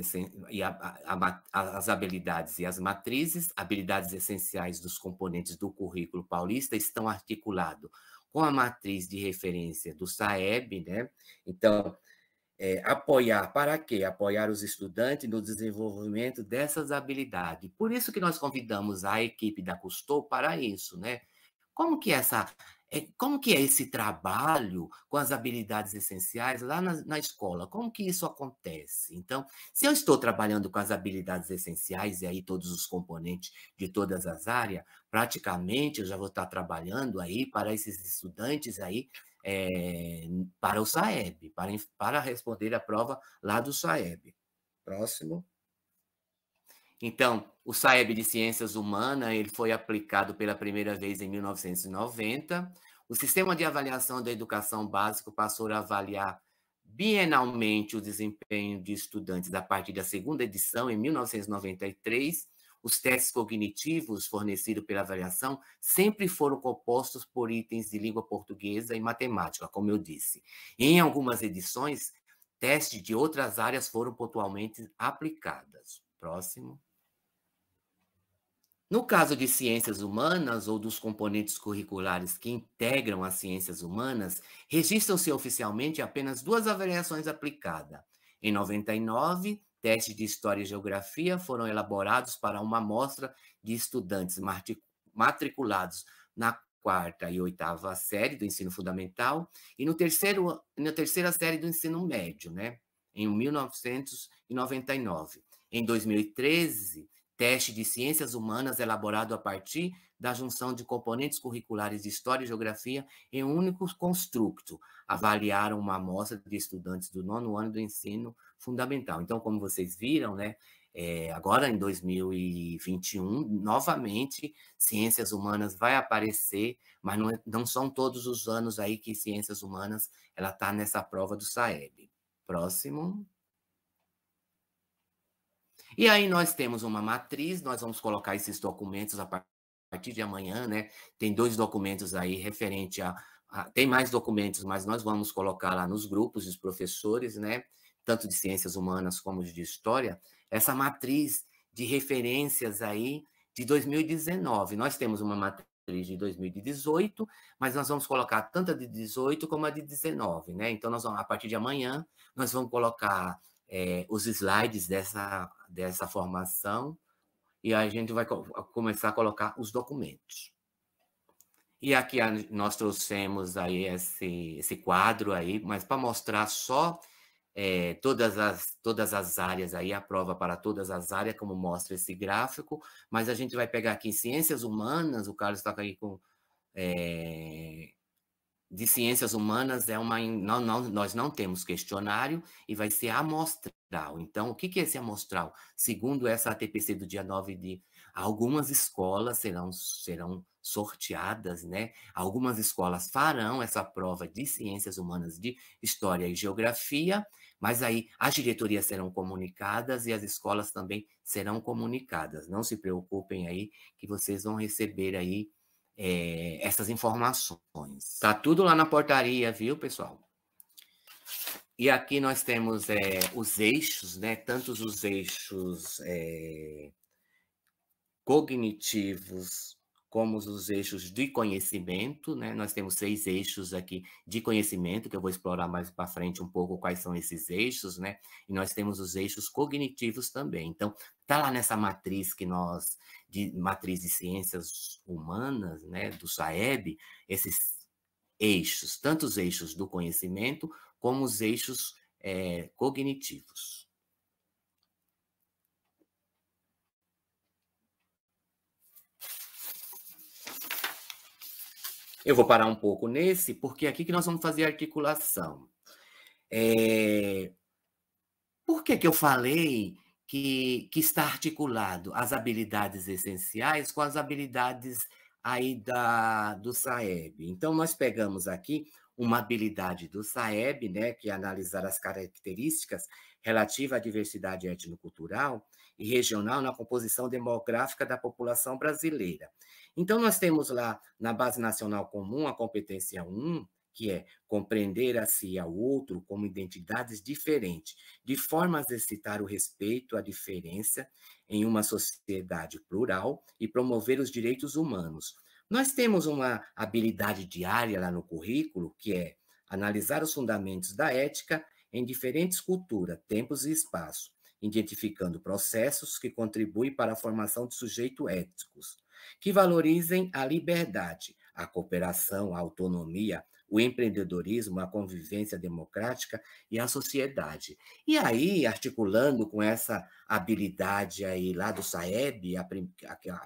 as habilidades e as matrizes, habilidades essenciais dos componentes do currículo paulista estão articulados com a matriz de referência do SAEB, né? Então, apoiar para quê? Apoiar os estudantes no desenvolvimento dessas habilidades. Por isso que nós convidamos a equipe da Cousteau para isso, né? Como que é esse trabalho com as habilidades essenciais lá na escola? Como que isso acontece? Então, se eu estou trabalhando com as habilidades essenciais, e aí todos os componentes de todas as áreas, praticamente eu já vou estar trabalhando aí para esses estudantes aí, para o SAEB, para responder a prova lá do SAEB. Próximo. Então, o SAEB de Ciências Humanas ele foi aplicado pela primeira vez em 1990. O Sistema de Avaliação da Educação Básica passou a avaliar bienalmente o desempenho de estudantes a partir da segunda edição, em 1993. Os testes cognitivos fornecidos pela avaliação sempre foram compostos por itens de língua portuguesa e matemática, como eu disse. Em algumas edições, testes de outras áreas foram pontualmente aplicadas. Próximo. No caso de ciências humanas ou dos componentes curriculares que integram as ciências humanas, registram-se oficialmente apenas 2 avaliações aplicadas. Em 99, testes de História e Geografia foram elaborados para uma amostra de estudantes matriculados na 4ª e 8ª série do ensino fundamental e na terceira série do ensino médio, né? Em 1999. Em 2013, teste de ciências humanas elaborado a partir da junção de componentes curriculares de História e Geografia em um único construto. Avaliaram uma amostra de estudantes do 9º ano do ensino fundamental. Então, como vocês viram, né, agora em 2021, novamente, ciências humanas vai aparecer, mas não são todos os anos aí que ciências humanas ela está nessa prova do SAEB. Próximo. E aí nós temos uma matriz, nós vamos colocar esses documentos a partir de amanhã, né? Tem 2 documentos aí referente tem mais documentos, mas nós vamos colocar lá nos grupos dos professores, né? Tanto de ciências humanas como de história, essa matriz de referências aí de 2019. Nós temos uma matriz de 2018, mas nós vamos colocar tanto a de 18 como a de 19, né? Então, nós vamos, a partir de amanhã, nós vamos colocar os slides dessa formação e a gente vai começar a colocar os documentos. E aqui nós trouxemos aí esse quadro aí, mas para mostrar só todas as áreas aí, a prova para todas as áreas, como mostra esse gráfico, mas a gente vai pegar aqui Ciências Humanas, o Carlos está aí com... de Ciências Humanas, nós não temos questionário e vai ser amostral. Então, o que é esse amostral? Segundo essa ATPC do dia 9 de... Algumas escolas serão sorteadas, né? Algumas escolas farão essa prova de Ciências Humanas, de História e Geografia, mas aí as diretorias serão comunicadas e as escolas também serão comunicadas. Não se preocupem aí, que vocês vão receber aí essas informações. Tá tudo lá na portaria, viu, pessoal? E aqui nós temos os eixos, né? Tanto os eixos cognitivos como os eixos de conhecimento, né? Nós temos 6 eixos aqui de conhecimento, que eu vou explorar mais para frente um pouco quais são esses eixos, né? E nós temos os eixos cognitivos também. Então, tá lá nessa matriz matriz de ciências humanas, né? Do SAEB, esses eixos, tanto os eixos do conhecimento como os eixos cognitivos. Eu vou parar um pouco nesse, porque é aqui que nós vamos fazer a articulação. Por que eu falei que está articulado as habilidades essenciais com as habilidades aí do SAEB? Então, nós pegamos aqui uma habilidade do SAEB, né, que é analisar as características relativas à diversidade étnico-cultural e regional na composição demográfica da população brasileira. Então, nós temos lá, na Base Nacional Comum, a competência 1, que é compreender a si e ao outro como identidades diferentes, de forma a exercitar o respeito à diferença em uma sociedade plural e promover os direitos humanos. Nós temos uma habilidade diária lá no currículo, que é analisar os fundamentos da ética em diferentes culturas, tempos e espaços, identificando processos que contribuem para a formação de sujeitos éticos, que valorizem a liberdade, a cooperação, a autonomia, o empreendedorismo, a convivência democrática e a sociedade. E aí, articulando com essa habilidade aí lá do SAEB, a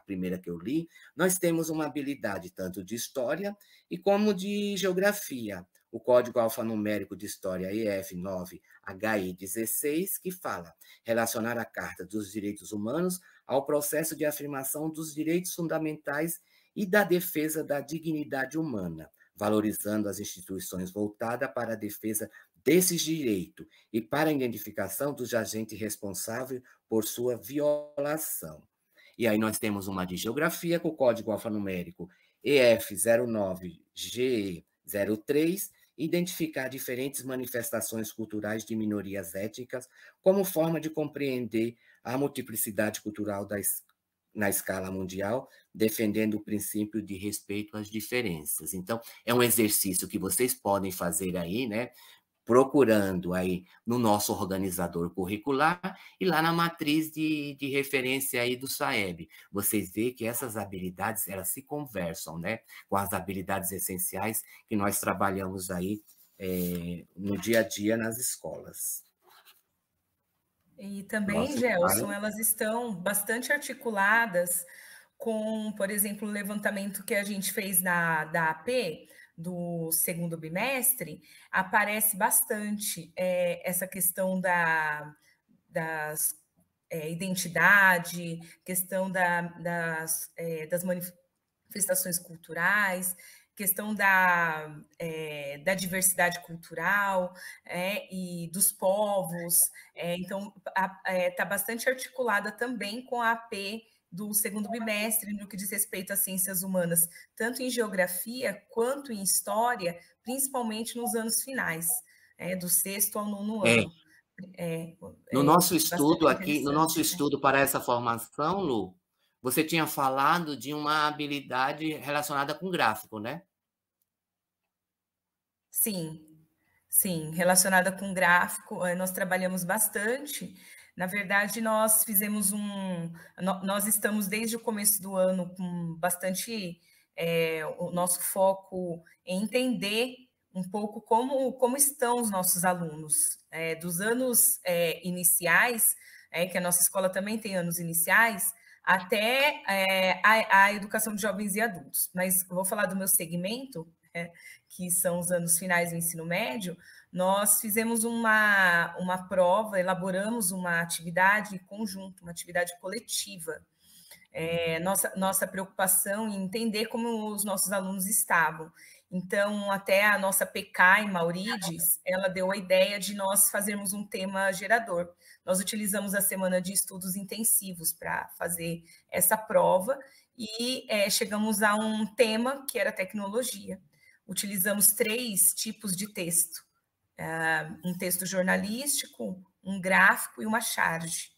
primeira que eu li, nós temos uma habilidade tanto de história e como de geografia. O Código Alfanumérico de História EF9-HI16, que fala relacionar a Carta dos Direitos Humanos ao processo de afirmação dos direitos fundamentais e da defesa da dignidade humana, valorizando as instituições voltadas para a defesa desses direitos e para a identificação dos agentes responsáveis por sua violação. E aí nós temos uma de geografia com o Código Alfanumérico EF09-GE03, identificar diferentes manifestações culturais de minorias étnicas como forma de compreender a multiplicidade cultural na escala mundial, defendendo o princípio de respeito às diferenças. Então, é um exercício que vocês podem fazer aí, né? Procurando aí no nosso organizador curricular e lá na matriz de referência aí do SAEB. Vocês veem que essas habilidades, elas se conversam, né? Com as habilidades essenciais que nós trabalhamos aí no dia a dia nas escolas.
E também, Gelson, elas estão bastante articuladas com, por exemplo, o levantamento que a gente fez da AP, do segundo bimestre, aparece bastante essa questão das identidade, questão das manifestações culturais, questão da diversidade cultural e dos povos. Então, está bastante articulada também com a AP do segundo bimestre, no que diz respeito às ciências humanas, tanto em geografia quanto em história, principalmente nos anos finais, do 6º ao 9º ano.
No nosso estudo aqui, no nosso estudo para essa formação, Lu, você tinha falado de uma habilidade relacionada com gráfico, né?
Sim, relacionada com gráfico, nós trabalhamos bastante. Na verdade, nós estamos desde o começo do ano com bastante o nosso foco em entender um pouco como estão os nossos alunos. Dos anos iniciais, que a nossa escola também tem anos iniciais, até a educação de jovens e adultos. Mas eu vou falar do meu segmento, que são os anos finais do ensino médio. Nós fizemos uma prova, elaboramos uma atividade conjunta, uma atividade coletiva. Nossa preocupação em entender como os nossos alunos estavam. Então, até a nossa PK em Maurides, ela deu a ideia de nós fazermos um tema gerador. Nós utilizamos a semana de estudos intensivos para fazer essa prova e chegamos a um tema que era tecnologia. Utilizamos 3 tipos de texto. Um texto jornalístico, um gráfico e uma charge.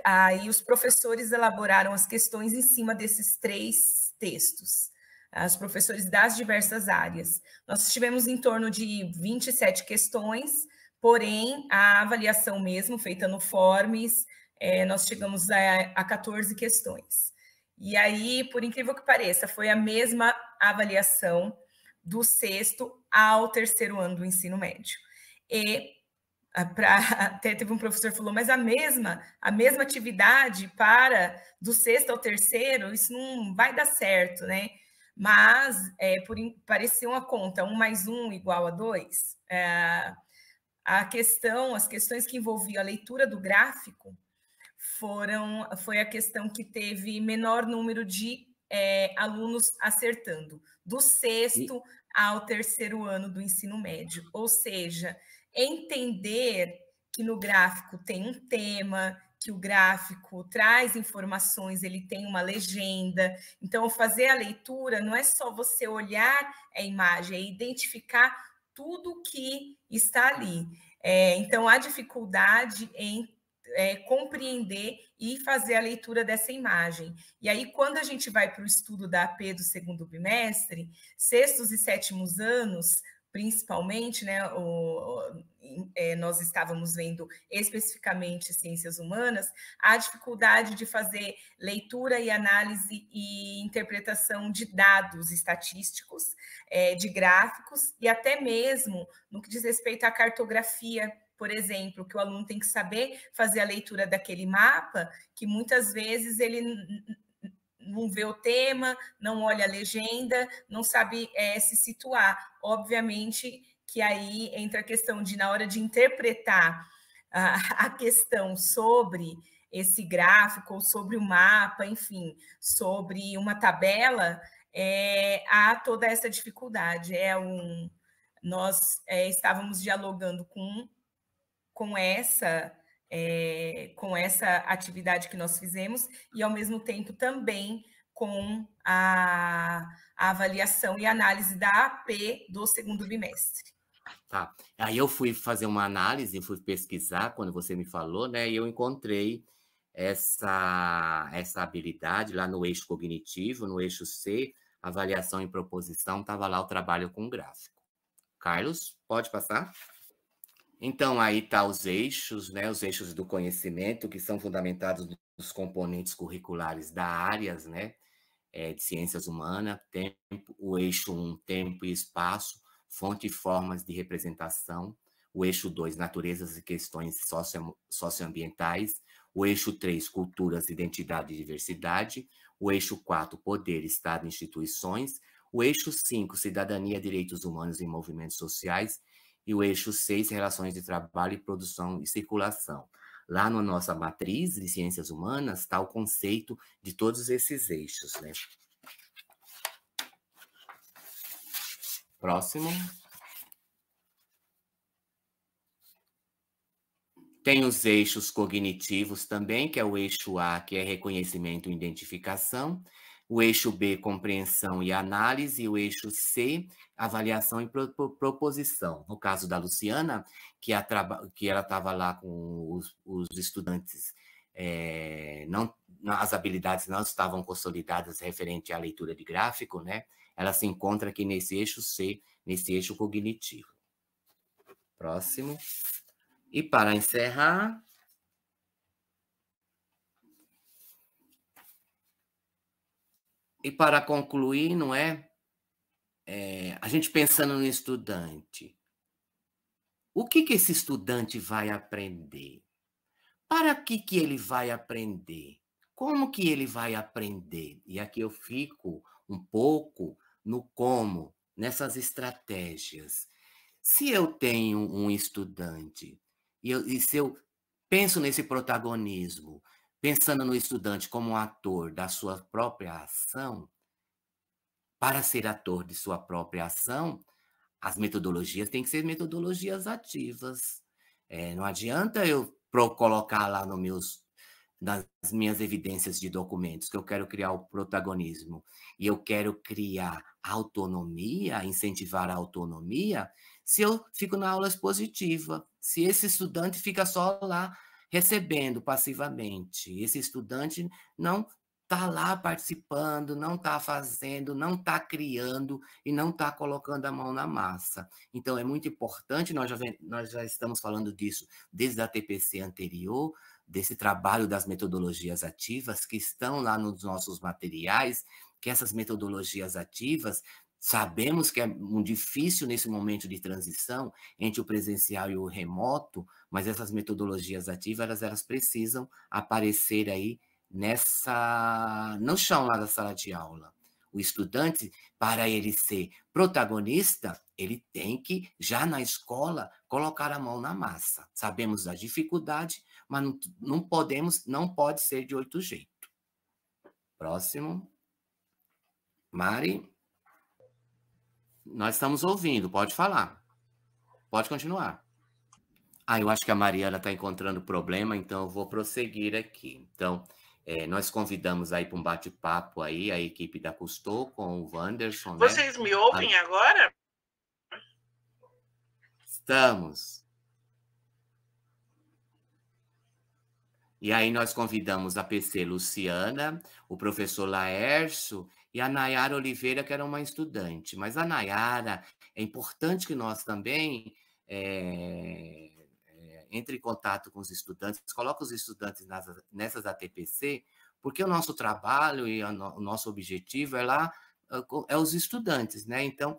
Aí os professores elaboraram as questões em cima desses 3 textos, os professores das diversas áreas. Nós tivemos em torno de 27 questões, porém, a avaliação mesmo, feita no Forms, nós chegamos a 14 questões. E aí, por incrível que pareça, foi a mesma avaliação do 6º ao 3º ano do ensino médio. E até teve um professor que falou, mas a mesma atividade para do 6º ao 3º, isso não vai dar certo, né? Mas parecia uma conta, 1 mais 1 igual a 2. As questões que envolviam a leitura do gráfico foi a questão que teve menor número de alunos acertando, do 6º ao 3º ano do ensino médio. Ou seja, entender que no gráfico tem um tema, que o gráfico traz informações, ele tem uma legenda. Então, fazer a leitura não é só você olhar a imagem, é identificar tudo que está ali. Então, há dificuldade em compreender e fazer a leitura dessa imagem. E aí, quando a gente vai para o estudo da AP do 2º bimestre, 6º e 7º anos, principalmente, né, nós estávamos vendo especificamente ciências humanas, a dificuldade de fazer leitura e análise e interpretação de dados estatísticos, de gráficos, e até mesmo no que diz respeito à cartografia, por exemplo, que o aluno tem que saber fazer a leitura daquele mapa, que muitas vezes ele não vê o tema, não olha a legenda, não sabe se situar. Obviamente que aí entra a questão de, na hora de interpretar a questão sobre esse gráfico, ou sobre o mapa, enfim, sobre uma tabela, há toda essa dificuldade. Nós estávamos dialogando com essa atividade que nós fizemos e, ao mesmo tempo, também com a avaliação e análise da AP do 2º bimestre.
Tá. Aí eu fui fazer uma análise, fui pesquisar quando você me falou, né? E eu encontrei essa habilidade lá no eixo cognitivo, no eixo C, avaliação e proposição, estava lá o trabalho com gráfico. Carlos, pode passar? Então, aí tá os eixos, né? Os eixos do conhecimento, que são fundamentados nos componentes curriculares da áreas, né? De ciências humanas, o eixo 1, tempo e espaço, fonte e formas de representação, o eixo 2, naturezas e questões socioambientais, o eixo 3, culturas, identidade e diversidade, o eixo 4, poder, Estado e instituições, o eixo 5, cidadania, direitos humanos e movimentos sociais, e o eixo 6, relações de trabalho, produção e circulação. Lá na nossa matriz de ciências humanas está o conceito de todos esses eixos, né? Próximo. Tem os eixos cognitivos também, que é o eixo A, que é reconhecimento e identificação, o eixo B, compreensão e análise, e o eixo C, avaliação e proposição. No caso da Luciana, que ela estava lá com os estudantes, as habilidades não estavam consolidadas referente à leitura de gráfico, né? Ela se encontra aqui nesse eixo C, nesse eixo cognitivo. Próximo. E para encerrar, e para concluir, não é? A gente pensando no estudante, o que esse estudante vai aprender? Para que ele vai aprender? Como que ele vai aprender? E aqui eu fico um pouco no como, nessas estratégias. Se eu tenho um estudante, e se eu penso nesse protagonismo, pensando no estudante como um ator da sua própria ação, para ser ator de sua própria ação, as metodologias têm que ser metodologias ativas. Não adianta eu colocar lá nas minhas evidências de documentos que eu quero criar o protagonismo e eu quero criar autonomia, incentivar a autonomia, se eu fico na aula expositiva, se esse estudante fica só lá recebendo passivamente, esse estudante não está lá participando, não está fazendo, não está criando e não está colocando a mão na massa. Então, é muito importante, nós já estamos falando disso desde a TPC anterior, desse trabalho das metodologias ativas que estão lá nos nossos materiais, que essas metodologias ativas, sabemos que é difícil nesse momento de transição entre o presencial e o remoto, mas essas metodologias ativas, elas precisam aparecer aí no chão lá da sala de aula. O estudante, para ele ser protagonista, ele tem que, já na escola, colocar a mão na massa. Sabemos da dificuldade, mas não pode ser de outro jeito. Próximo. Mari, nós estamos ouvindo, pode falar. Pode continuar. Eu acho que a Mariana está encontrando problema, então eu vou prosseguir aqui. Então, nós convidamos aí para um bate-papo aí a equipe da Cousteau com o Wanderson.
Vocês me ouvem agora?
Estamos. E aí nós convidamos a PC Luciana, o professor Laércio e a Nayara Oliveira, que era uma estudante. Mas a Nayara, é importante que nós também entre em contato com os estudantes, coloque os estudantes nessas ATPC, porque o nosso trabalho e o nosso objetivo é os estudantes, né? Então,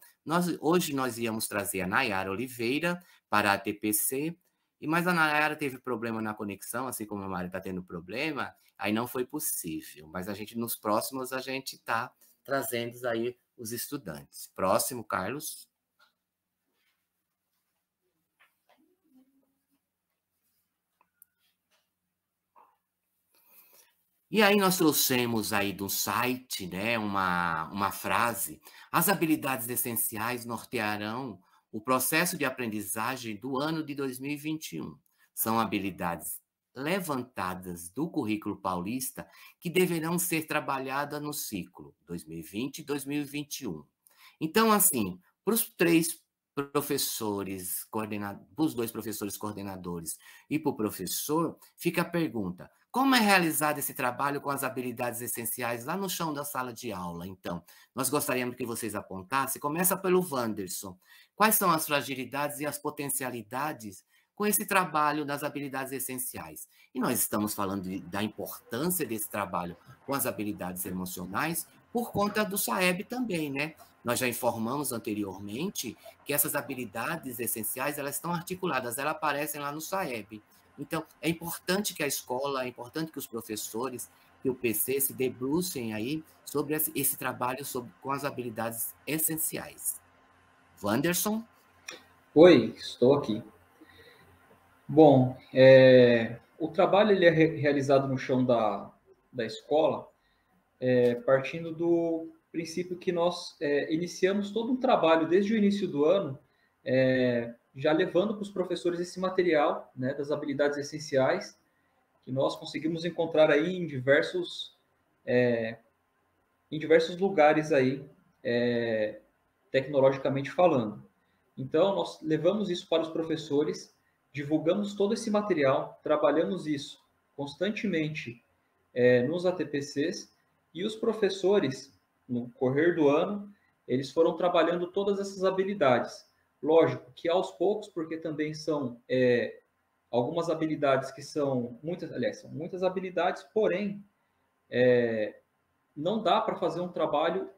hoje nós íamos trazer a Nayara Oliveira para a ATPC, mas a Nayara teve problema na conexão, assim como a Mari está tendo problema, aí não foi possível. Mas nos próximos a gente está trazendo aí os estudantes. Próximo, Carlos. E aí nós trouxemos aí do site, né, uma frase: as habilidades essenciais nortearão o processo de aprendizagem do ano de 2021. São habilidades levantadas do currículo paulista que deverão ser trabalhadas no ciclo 2020 e 2021. Então, assim, para os os dois professores coordenadores e para o professor, fica a pergunta: como é realizado esse trabalho com as habilidades essenciais lá no chão da sala de aula? Então, nós gostaríamos que vocês apontassem. Começa pelo Wanderson. Quais são as fragilidades e as potencialidades com esse trabalho das habilidades essenciais? E nós estamos falando da importância desse trabalho com as habilidades emocionais por conta do SAEB também, né? Nós já informamos anteriormente que essas habilidades essenciais, elas estão articuladas, elas aparecem lá no SAEB. Então, é importante que a escola, é importante que os professores, que o PC se debrucem aí sobre esse trabalho com as habilidades essenciais. Wanderson?
Oi, estou aqui. Bom, o trabalho ele é realizado no chão da escola, partindo do princípio que nós iniciamos todo um trabalho desde o início do ano, já levando para os professores esse material, né, das habilidades essenciais, que nós conseguimos encontrar aí em diversos em diversos lugares aí, tecnologicamente falando. Então, nós levamos isso para os professores, divulgamos todo esse material, trabalhamos isso constantemente nos ATPCs, e os professores, no correr do ano, eles foram trabalhando todas essas habilidades. Lógico que aos poucos, porque também são algumas habilidades que são são muitas habilidades, porém, não dá para fazer um trabalho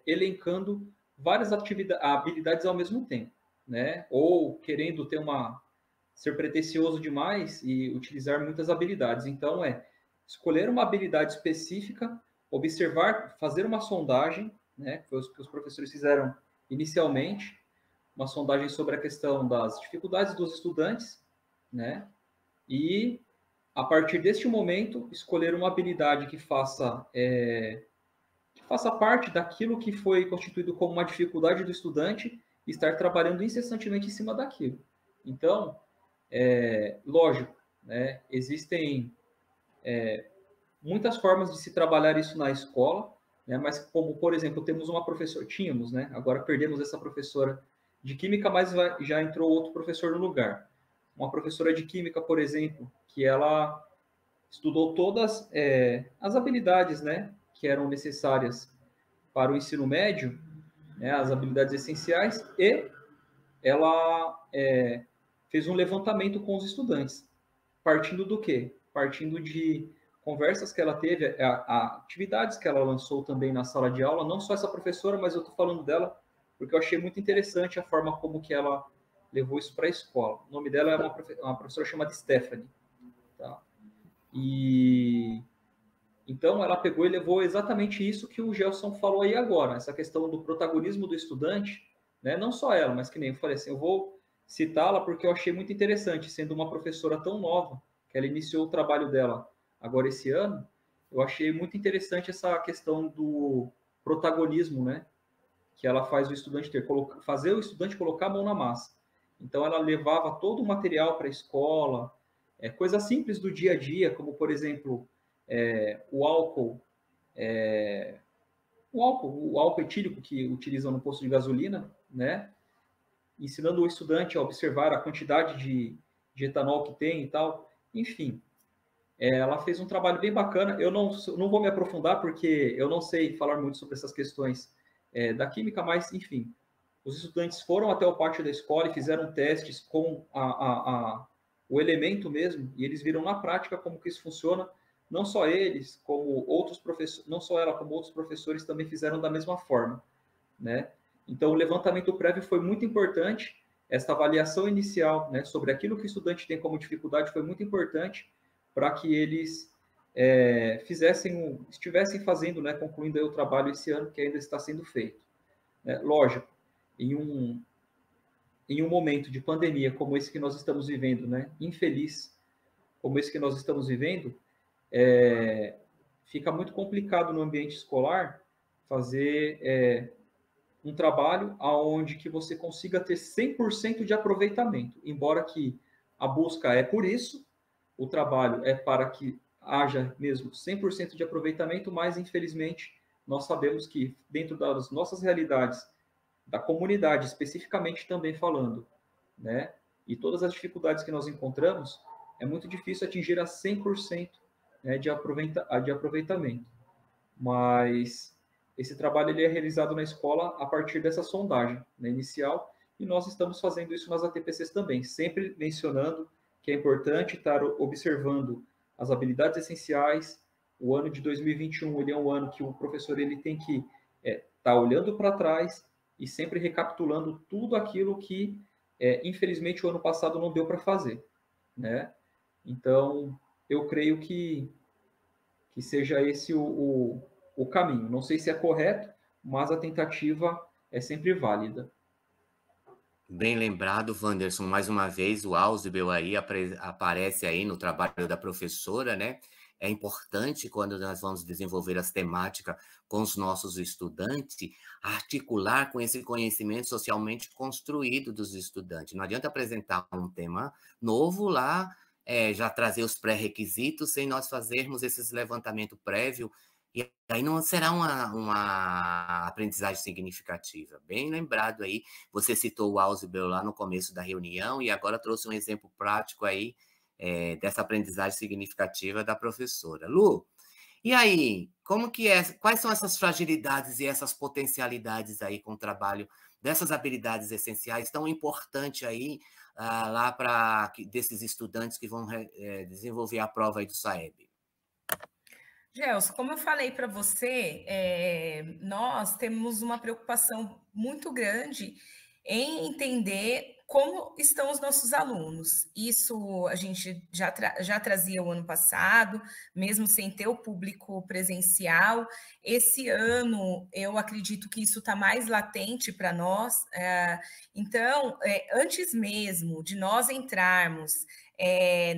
elencando várias habilidades ao mesmo tempo, né? Ou querendo ser pretensioso demais e utilizar muitas habilidades. Então, escolher uma habilidade específica, observar, fazer uma sondagem, né? Que os professores fizeram inicialmente, uma sondagem sobre a questão das dificuldades dos estudantes, né? E, a partir deste momento, escolher uma habilidade que faça parte daquilo que foi constituído como uma dificuldade do estudante e estar trabalhando incessantemente em cima daquilo. Então, lógico, né? Existem muitas formas de se trabalhar isso na escola, né? Mas como, por exemplo, tínhamos, né? Agora perdemos essa professora de química, mas já entrou outro professor no lugar. Uma professora de química, por exemplo, que ela estudou todas as habilidades, né, que eram necessárias para o ensino médio, né, as habilidades essenciais, e ela fez um levantamento com os estudantes. Partindo do quê? Partindo de conversas que ela teve, atividades que ela lançou também na sala de aula, não só essa professora, mas eu estou falando dela porque eu achei muito interessante a forma como que ela levou isso para a escola. O nome dela é uma professora chamada Stephanie. Tá? E então ela pegou e levou exatamente isso que o Gelson falou aí agora, essa questão do protagonismo do estudante, né? Não só ela, mas que nem eu falei assim, eu vou citá-la porque eu achei muito interessante, sendo uma professora tão nova, que ela iniciou o trabalho dela agora esse ano, eu achei muito interessante essa questão do protagonismo, né? Que ela faz o estudante fazer o estudante colocar a mão na massa. Então ela levava todo o material para a escola, coisas simples do dia a dia, como por exemplo o álcool etílico que utilizam no posto de gasolina, né? Ensinando o estudante a observar a quantidade de etanol que tem e tal. Enfim, ela fez um trabalho bem bacana. Eu não vou me aprofundar porque eu não sei falar muito sobre essas questões da química, mas enfim, os estudantes foram até o pátio da escola e fizeram testes com o elemento mesmo, e eles viram na prática como que isso funciona. Não só eles, como outros professores, não só ela, como outros professores também fizeram da mesma forma, né? Então, o levantamento prévio foi muito importante. Esta avaliação inicial, né, sobre aquilo que o estudante tem como dificuldade foi muito importante para que eles estivessem fazendo, né, concluindo aí o trabalho esse ano que ainda está sendo feito. Lógico, em um momento de pandemia como esse que nós estamos vivendo, né, infeliz como esse que nós estamos vivendo, fica muito complicado no ambiente escolar fazer um trabalho onde que você consiga ter 100% de aproveitamento, embora que a busca é por isso, o trabalho é para que haja mesmo 100% de aproveitamento, mas infelizmente nós sabemos que dentro das nossas realidades, da comunidade especificamente também falando, né, e todas as dificuldades que nós encontramos, é muito difícil atingir a 100%, né, de aproveitamento. Mas esse trabalho ele é realizado na escola a partir dessa sondagem, né, inicial, e nós estamos fazendo isso nas ATPCs também, sempre mencionando que é importante estar observando as habilidades essenciais. O ano de 2021 ele é um ano que o professor ele tem que estar olhando para trás e sempre recapitulando tudo aquilo que, infelizmente, o ano passado não deu para fazer, né? Então, eu creio que seja esse o caminho. Não sei se é correto, mas a tentativa é sempre válida.
Bem lembrado, Wanderson, mais uma vez o Ausubel aí aparece aí no trabalho da professora, né? É importante, quando nós vamos desenvolver as temáticas com os nossos estudantes, articular com esse conhecimento socialmente construído dos estudantes. Não adianta apresentar um tema novo lá, já trazer os pré-requisitos sem nós fazermos esse levantamento prévio E aí não será uma aprendizagem significativa. Bem lembrado aí, você citou o Ausubel lá no começo da reunião e agora trouxe um exemplo prático aí dessa aprendizagem significativa da professora. Lu, e aí, como que é? Quais são essas fragilidades e essas potencialidades aí com o trabalho dessas habilidades essenciais tão importantes aí lá para desses estudantes que vão desenvolver a prova aí do SAEB?
Gelson, como eu falei para você, nós temos uma preocupação muito grande em entender como estão os nossos alunos. Isso a gente já trazia o ano passado, mesmo sem ter o público presencial. Esse ano, eu acredito que isso está mais latente para nós. Então, antes mesmo de nós entrarmos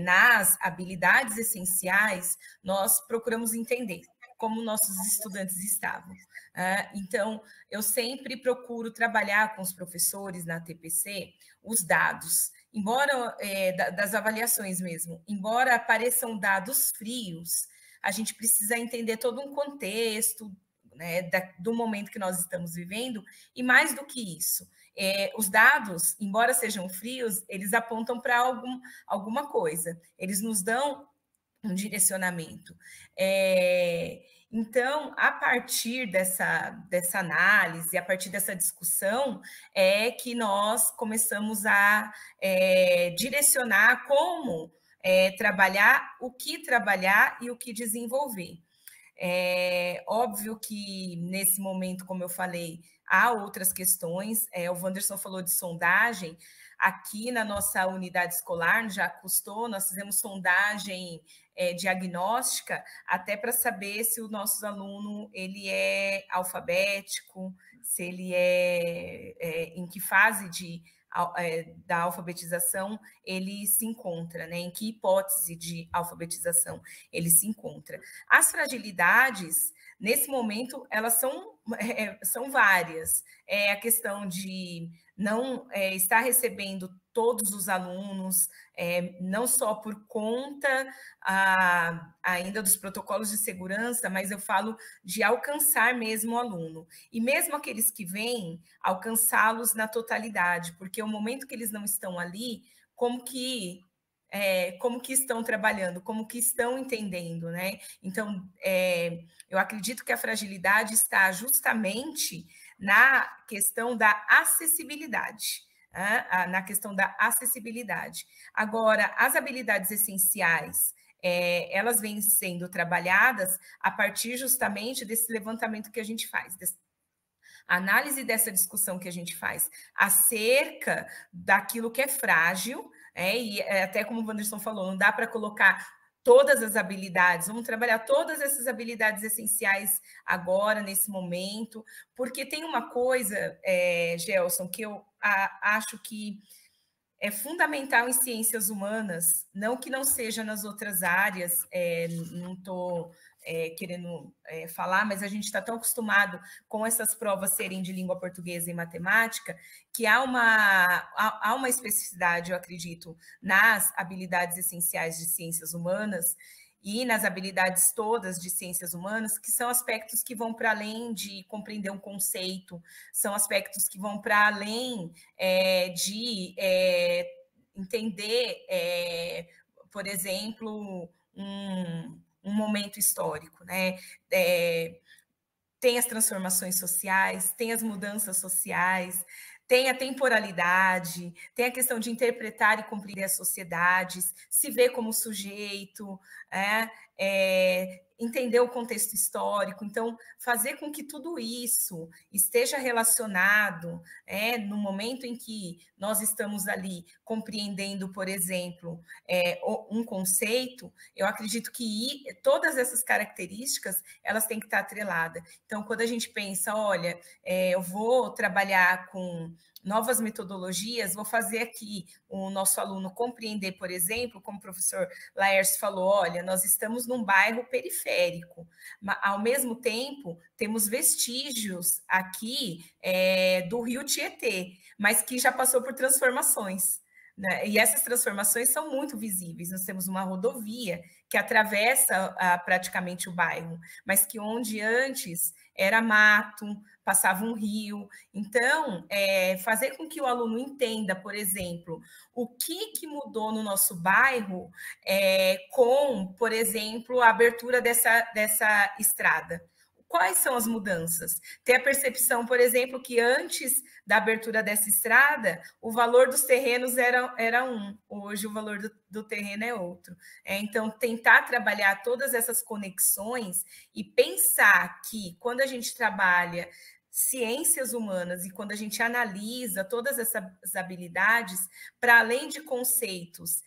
nas habilidades essenciais, nós procuramos entender como nossos estudantes estavam. Então, eu sempre procuro trabalhar com os professores na TPC os dados, embora das avaliações mesmo, embora apareçam dados frios, a gente precisa entender todo um contexto, né, do momento que nós estamos vivendo, e mais do que isso, os dados, embora sejam frios, eles apontam para alguma coisa, eles nos dão um direcionamento. Então, a partir dessa análise, a partir dessa discussão, é que nós começamos a direcionar como trabalhar, o que trabalhar e o que desenvolver. É óbvio que, nesse momento, como eu falei, há outras questões. O Wanderson falou de sondagem. Aqui na nossa unidade escolar, já custou, nós fizemos sondagem diagnóstica até para saber se o nosso aluno ele é alfabético, se ele em que fase da alfabetização ele se encontra, né? Em que hipótese de alfabetização ele se encontra. As fragilidades, nesse momento, elas são várias. A questão de não estar recebendo todos os alunos, não só por conta ainda dos protocolos de segurança, mas eu falo de alcançar mesmo o aluno. E mesmo aqueles que vêm, alcançá-los na totalidade, porque o momento que eles não estão ali, como que estão trabalhando, como que estão entendendo, né? Então, eu acredito que a fragilidade está justamente na questão da acessibilidade. Na questão da acessibilidade. Agora, as habilidades essenciais, elas vêm sendo trabalhadas a partir justamente desse levantamento que a gente faz, análise dessa discussão que a gente faz acerca daquilo que é frágil, e até como o Wanderson falou, não dá para colocar todas as habilidades, vamos trabalhar todas essas habilidades essenciais agora, nesse momento, porque tem uma coisa, Gelson, que eu acho que é fundamental em ciências humanas, não que não seja nas outras áreas, não estou querendo falar, mas a gente está tão acostumado com essas provas serem de língua portuguesa e matemática, que há uma especificidade, eu acredito, nas habilidades essenciais de ciências humanas e nas habilidades todas de ciências humanas, que são aspectos que vão para além de compreender um conceito, são aspectos que vão para além de entender, por exemplo, um momento histórico, né? Tem as transformações sociais, tem as mudanças sociais, tem a temporalidade, tem a questão de interpretar e compreender as sociedades, se ver como sujeito, entender o contexto histórico. Então, fazer com que tudo isso esteja relacionado, no momento em que nós estamos ali compreendendo, por exemplo, um conceito, eu acredito que todas essas características, elas têm que estar atreladas. Então, quando a gente pensa, olha, eu vou trabalhar com novas metodologias, vou fazer aqui o nosso aluno compreender, por exemplo, como o professor Laércio falou, olha, nós estamos num bairro periférico, mas, ao mesmo tempo, temos vestígios aqui do Rio Tietê, mas que já passou por transformações. né? E essas transformações são muito visíveis. Nós temos uma rodovia que atravessa praticamente o bairro, mas que onde antes era mato, passava um rio. Então, fazer com que o aluno entenda, por exemplo, o que mudou no nosso bairro com, por exemplo, a abertura dessa estrada. Quais são as mudanças? Ter a percepção, por exemplo, que antes da abertura dessa estrada, o valor dos terrenos era um, hoje o valor do terreno é outro. Então, tentar trabalhar todas essas conexões e pensar que quando a gente trabalha ciências humanas e quando a gente analisa todas essas habilidades, para além de conceitos,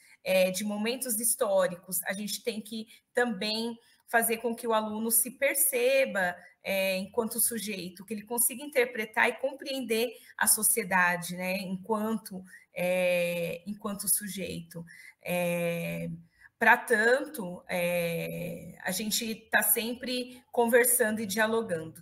de momentos históricos, a gente tem que também fazer com que o aluno se perceba enquanto sujeito, que ele consiga interpretar e compreender a sociedade, né, enquanto sujeito. Para tanto, a gente está sempre conversando e dialogando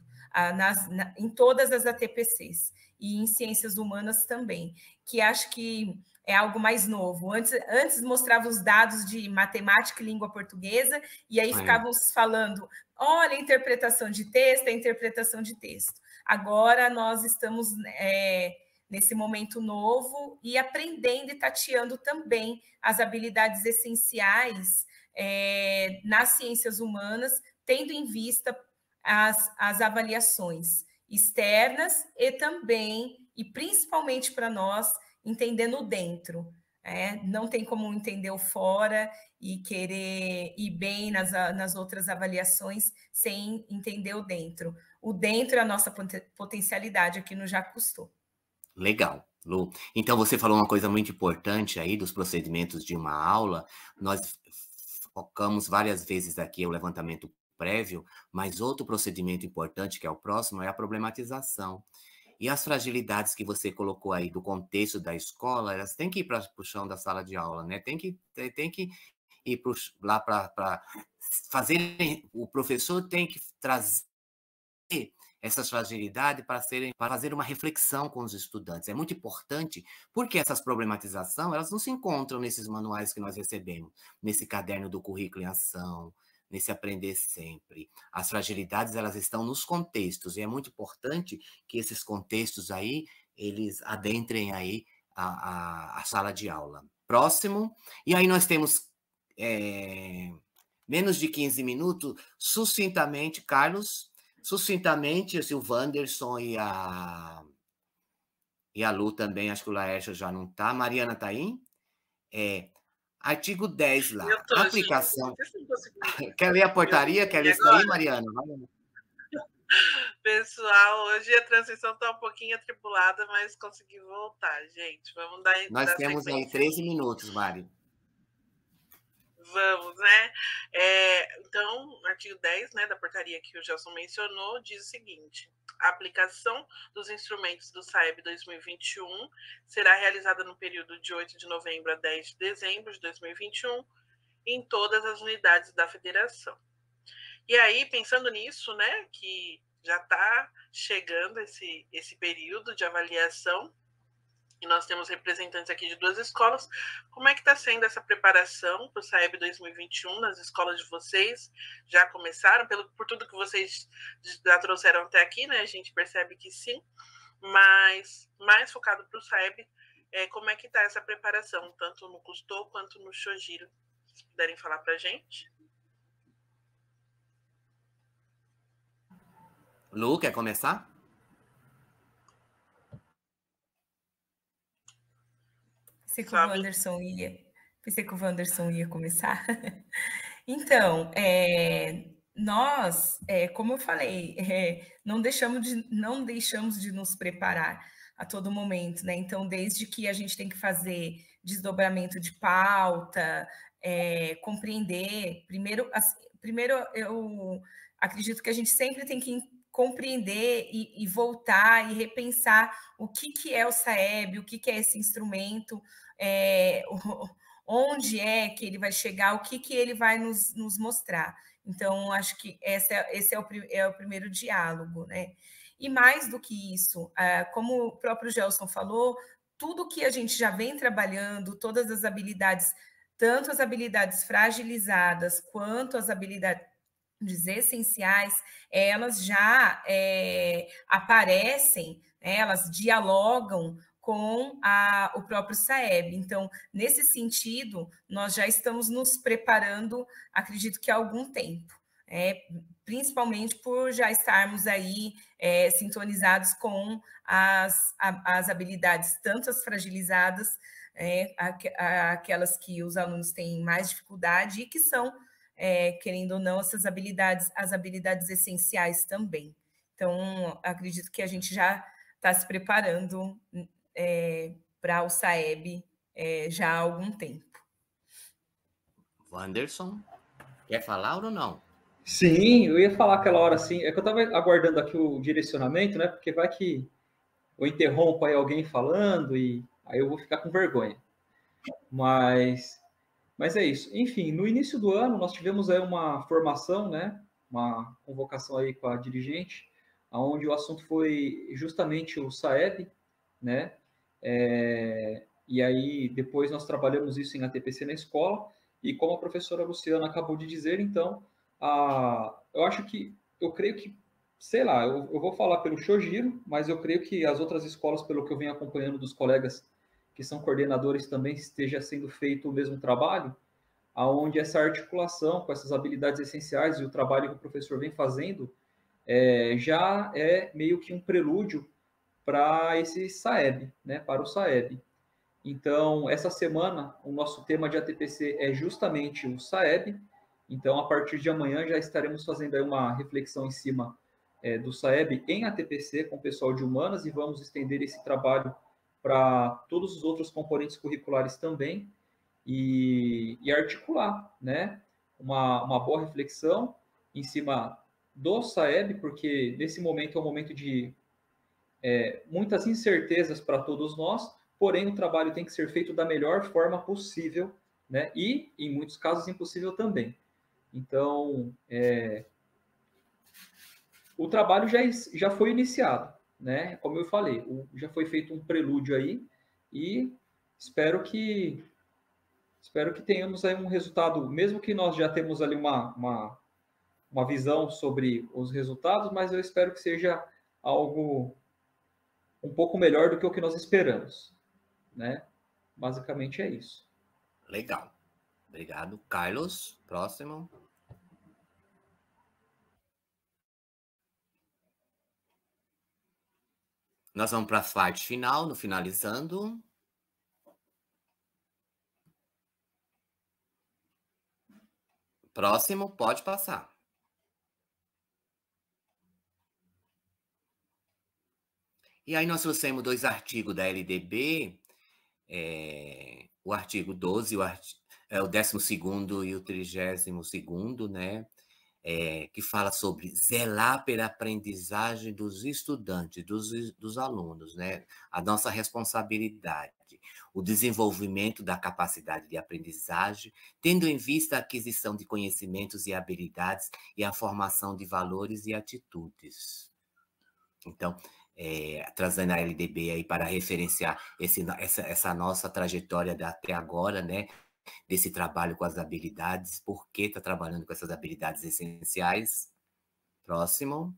em todas as ATPCs e em ciências humanas também, que acho que é algo mais novo. Antes mostrava os dados de matemática e língua portuguesa, e aí ficávamos falando, olha, a interpretação de texto, a interpretação de texto. Agora nós estamos nesse momento novo e aprendendo e tateando também as habilidades essenciais nas ciências humanas, tendo em vista as avaliações externas e também, e principalmente para nós, entendendo o dentro. Não tem como entender o fora e querer ir bem nas outras avaliações sem entender o dentro. O dentro é a nossa potencialidade aqui no Já Custou.
Legal, Lu. Então, você falou uma coisa muito importante aí dos procedimentos de uma aula. Nós focamos várias vezes aqui o levantamento prévio, mas outro procedimento importante, que é o próximo, é a problematização. E as fragilidades que você colocou aí do contexto da escola, elas têm que ir para o chão da sala de aula, né? Tem que ir lá para fazer... O professor tem que trazer essas fragilidades para fazer uma reflexão com os estudantes. É muito importante, porque essas problematizações, elas não se encontram nesses manuais que nós recebemos, nesse caderno do currículo em ação, nesse aprender sempre. As fragilidades, elas estão nos contextos, e é muito importante que esses contextos aí, eles adentrem aí a sala de aula. Próximo, e aí nós temos menos de 15 minutos, sucintamente, Carlos, sucintamente, o Wanderson e a Lu também, acho que o Laércio já não está. Mariana está aí? Artigo 10 lá. Aplicação. Quer ler a portaria? Quer ler isso aí, Mariana?
Pessoal, hoje a transição está um pouquinho atribulada, mas consegui voltar, gente. Vamos dar
Nós temos aí 13 minutos, Mari.
Vamos, né? Então, artigo 10, né, da portaria que o Gelson mencionou, diz o seguinte: a aplicação dos instrumentos do SAEB 2021 será realizada no período de 8 de novembro a 10 de dezembro de 2021 em todas as unidades da federação. E aí, pensando nisso, né, que já está chegando esse período de avaliação, e nós temos representantes aqui de 2 escolas. Como é que está sendo essa preparação para o SAEB 2021 nas escolas de vocês? Já começaram? Por tudo que vocês já trouxeram até aqui, né? A gente percebe que sim, mas mais focado para o SAEB, como é que está essa preparação, tanto no Custou quanto no Shojiro? Se puderem falar para a gente.
Lu, quer começar?
Pensei que o Wanderson ia começar. Então, nós, como eu falei, não deixamos de nos preparar a todo momento, né? Então, desde que a gente tem que fazer desdobramento de pauta, compreender, primeiro eu acredito que a gente sempre tem que compreender e voltar e repensar o que é o SAEB, o que é esse instrumento, onde é que ele vai chegar, o que ele vai nos mostrar. Então, acho que esse é o primeiro diálogo, né? E mais do que isso, como o próprio Gelson falou, tudo que a gente já vem trabalhando, todas as habilidades, tanto as habilidades fragilizadas quanto as habilidades essenciais, elas já aparecem, né, elas dialogam com o próprio SAEB. Então, nesse sentido, nós já estamos nos preparando, acredito que há algum tempo, principalmente por já estarmos aí sintonizados com as habilidades, tanto as fragilizadas, aquelas que os alunos têm mais dificuldade e que são, querendo ou não, essas habilidades, as habilidades essenciais também. Então, acredito que a gente já está se preparando para o SAEB já há algum tempo.
Wanderson, quer falar ou não?
Sim, eu ia falar aquela hora assim, é que eu estava aguardando aqui o direcionamento, né? Porque vai que eu interrompo aí alguém falando e aí eu vou ficar com vergonha. Mas é isso. Enfim, no início do ano nós tivemos aí uma formação, né? Uma convocação aí com a dirigente, onde o assunto foi justamente o SAEB, né? E aí depois nós trabalhamos isso em ATPC na escola e como a professora Luciana acabou de dizer, então, eu acho que, eu creio que, sei lá, eu vou falar pelo Shojiro, mas eu creio que as outras escolas, pelo que eu venho acompanhando dos colegas que são coordenadores, também esteja sendo feito o mesmo trabalho, aonde essa articulação com essas habilidades essenciais e o trabalho que o professor vem fazendo já é meio que um prelúdio para esse SAEB, né, para o SAEB. Então, essa semana, o nosso tema de ATPC é justamente o SAEB. Então, a partir de amanhã, já estaremos fazendo aí uma reflexão em cima do SAEB em ATPC com o pessoal de humanas e vamos estender esse trabalho para todos os outros componentes curriculares também e articular, né? Uma boa reflexão em cima do SAEB, porque nesse momento é um momento de muitas incertezas para todos nós, porém o trabalho tem que ser feito da melhor forma possível, né? E, em muitos casos, impossível também. Então, o trabalho já foi iniciado, né? Como eu falei, já foi feito um prelúdio aí e espero que tenhamos aí um resultado, mesmo que nós já temos ali uma visão sobre os resultados, mas eu espero que seja algo um pouco melhor do que o que nós esperamos, né? Basicamente é isso.
Legal. Obrigado. Carlos, próximo. Nós vamos para a slide final, no finalizando. Próximo, pode passar. E aí nós trouxemos 2 artigos da LDB, o artigo 12, o 12º e o 32º, né? Que fala sobre zelar pela aprendizagem dos estudantes, dos alunos, né? A nossa responsabilidade, o desenvolvimento da capacidade de aprendizagem, tendo em vista a aquisição de conhecimentos e habilidades e a formação de valores e atitudes. Então, trazendo a LDB aí para referenciar essa nossa trajetória até agora, né? Desse trabalho com as habilidades, por que está trabalhando com essas habilidades essenciais. Próximo.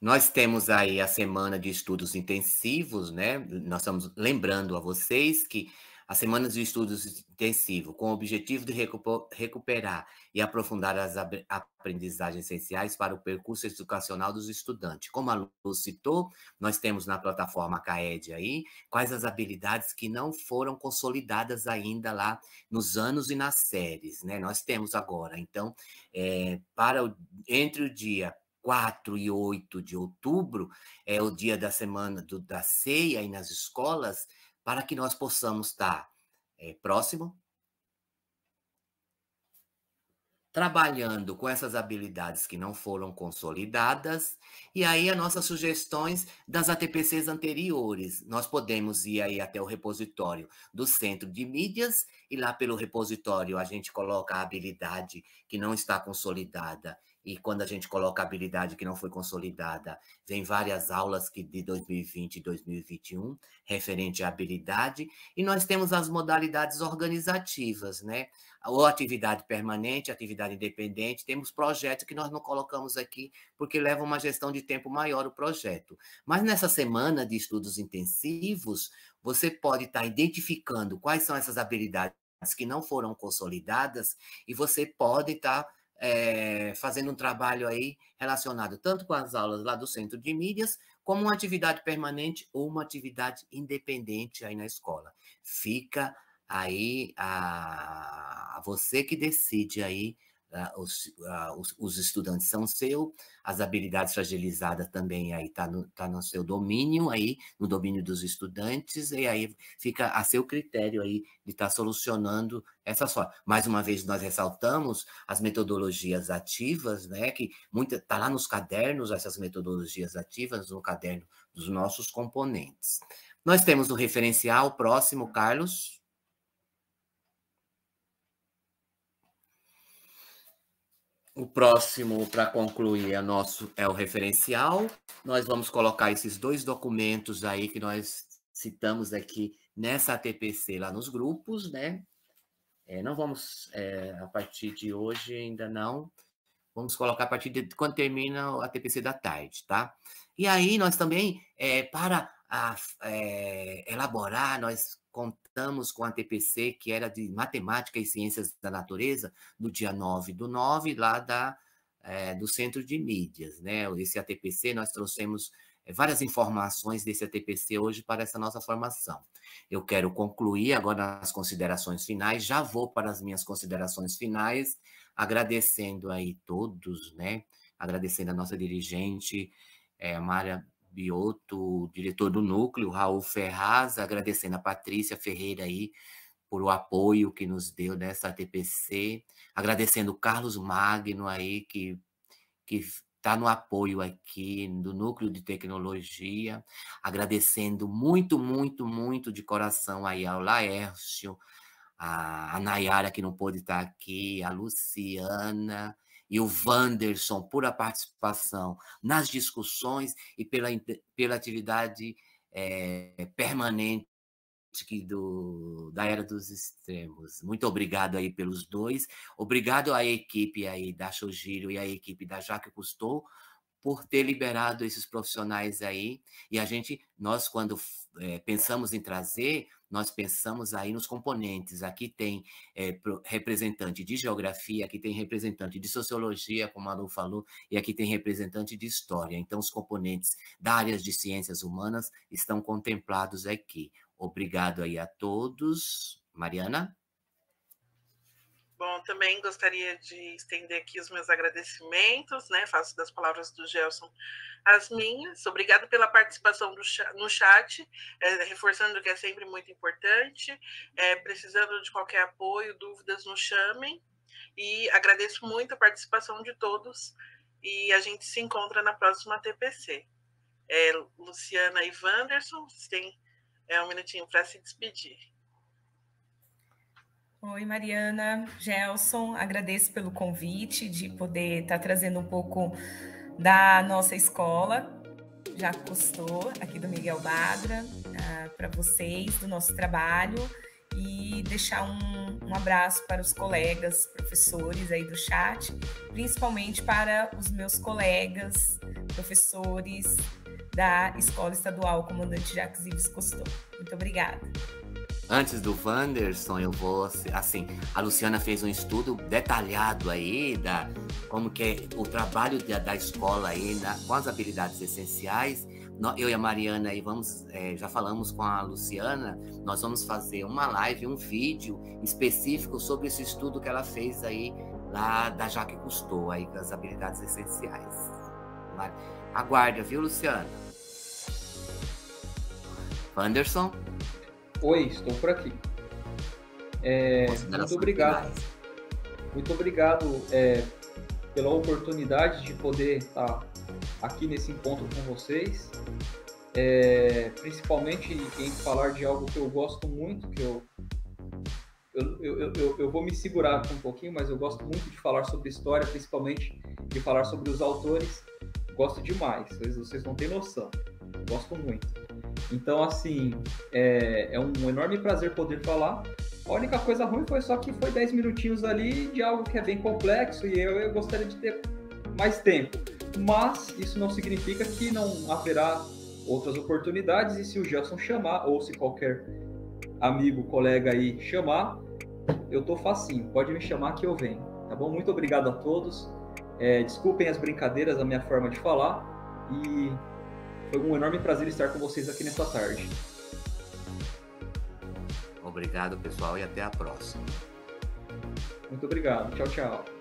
Nós temos aí a semana de estudos intensivos, né? Nós estamos lembrando a vocês que as semanas de estudos intensivos, com o objetivo de recuperar e aprofundar as aprendizagens essenciais para o percurso educacional dos estudantes. Como a Lu citou, nós temos na plataforma CAED aí quais as habilidades que não foram consolidadas ainda lá nos anos e nas séries, né? Nós temos agora, então, entre o dia 4 e 8 de outubro, é o dia da semana da ceia aí nas escolas, para que nós possamos estar próximo, trabalhando com essas habilidades que não foram consolidadas, e aí as nossas sugestões das ATPCs anteriores. Nós podemos ir aí até o repositório do Centro de Mídias, e lá pelo repositório a gente coloca a habilidade que não está consolidada, e quando a gente coloca a habilidade que não foi consolidada, vem várias aulas de 2020 e 2021, referente à habilidade, e nós temos as modalidades organizativas, né? Ou atividade permanente, atividade independente, temos projetos que nós não colocamos aqui, porque leva uma gestão de tempo maior o projeto. Mas nessa semana de estudos intensivos, você pode estar identificando quais são essas habilidades que não foram consolidadas, e você pode estar fazendo um trabalho aí relacionado tanto com as aulas lá do Centro de Mídias, como uma atividade permanente ou uma atividade independente aí na escola. Fica aí a você que decide aí, os estudantes são seus, as habilidades fragilizadas também aí tá no seu domínio aí, no domínio dos estudantes, e aí fica a seu critério aí de estar solucionando essa forma. Mais uma vez, nós ressaltamos as metodologias ativas, né, que tá lá nos cadernos, essas metodologias ativas, no caderno dos nossos componentes. Nós temos o referencial próximo, Carlos. O próximo, para concluir, é o referencial. Nós vamos colocar esses 2 documentos aí que nós citamos aqui nessa ATPC lá nos grupos, né? Não vamos, a partir de hoje ainda não, vamos colocar a partir de quando termina a ATPC da tarde, tá? E aí nós também, para elaborar, nós contamos com a ATPC, que era de Matemática e Ciências da Natureza, do dia 9/9, lá do Centro de Mídias, né? Esse ATPC, nós trouxemos várias informações desse ATPC hoje para essa nossa formação. Eu quero concluir agora nas considerações finais, já vou para as minhas considerações finais, agradecendo aí todos, né? Agradecendo a nossa dirigente, Mária Biotto, diretor do núcleo, Raul Ferraz, agradecendo a Patrícia Ferreira aí por o apoio que nos deu nessa ATPC, agradecendo o Carlos Magno aí, que está no apoio aqui do Núcleo de Tecnologia, agradecendo muito, muito, muito de coração aí ao Laércio, a Nayara, que não pôde estar aqui, a Luciana e o Wanderson por a participação nas discussões e pela atividade permanente da Era dos Extremos. Muito obrigado aí pelos 2. Obrigado à equipe aí da Shojiro e à equipe da Jacques Cousteau por ter liberado esses profissionais aí. E nós quando pensamos em trazer, nós pensamos aí nos componentes. Aqui tem representante de geografia, aqui tem representante de sociologia, como a Lu falou, e aqui tem representante de história. Então, os componentes da área de ciências humanas estão contemplados aqui. Obrigado aí a todos. Mariana?
Bom, também gostaria de estender aqui os meus agradecimentos, né? Faço das palavras do Gelson as minhas. Obrigado pela participação no chat, reforçando que é sempre muito importante. Precisando de qualquer apoio, dúvidas, nos chamem. E agradeço muito a participação de todos. E a gente se encontra na próxima TPC. Luciana e Wanderson, vocês têm um minutinho para se despedir.
Oi, Mariana, Gelson, agradeço pelo convite de poder estar trazendo um pouco da nossa escola, Jacques Cousteau, aqui do Miguel Badra, para vocês, do nosso trabalho, e deixar um abraço para os colegas, professores aí do chat, principalmente para os meus colegas, professores da Escola Estadual Comandante Jacques Yves Cousteau. Muito obrigada.
Antes do Wanderson, eu vou, assim, a Luciana fez um estudo detalhado aí como que é o trabalho da escola aí com as habilidades essenciais. Eu e a Mariana aí já falamos com a Luciana, nós vamos fazer uma live, um vídeo específico sobre esse estudo que ela fez aí lá da Jacques Cousteau, aí com as habilidades essenciais. Aguarde, viu, Luciana? Wanderson?
Oi, estou por aqui. Muito obrigado. Muito obrigado pela oportunidade de poder estar aqui nesse encontro com vocês, principalmente em falar de algo que eu gosto muito, que eu vou me segurar um pouquinho, mas eu gosto muito de falar sobre história, principalmente de falar sobre os autores. Gosto demais, vocês não têm noção, gosto muito. Então, assim, é um enorme prazer poder falar. A única coisa ruim foi só que foi 10 minutinhos ali de algo que é bem complexo e eu gostaria de ter mais tempo. Mas isso não significa que não haverá outras oportunidades, e se o Gelson chamar, ou se qualquer amigo, colega aí chamar, eu tô facinho, pode me chamar que eu venho, tá bom? Muito obrigado a todos, desculpem as brincadeiras, a minha forma de falar, e foi um enorme prazer estar com vocês aqui nessa tarde.
Obrigado, pessoal, e até a próxima.
Muito obrigado, tchau, tchau.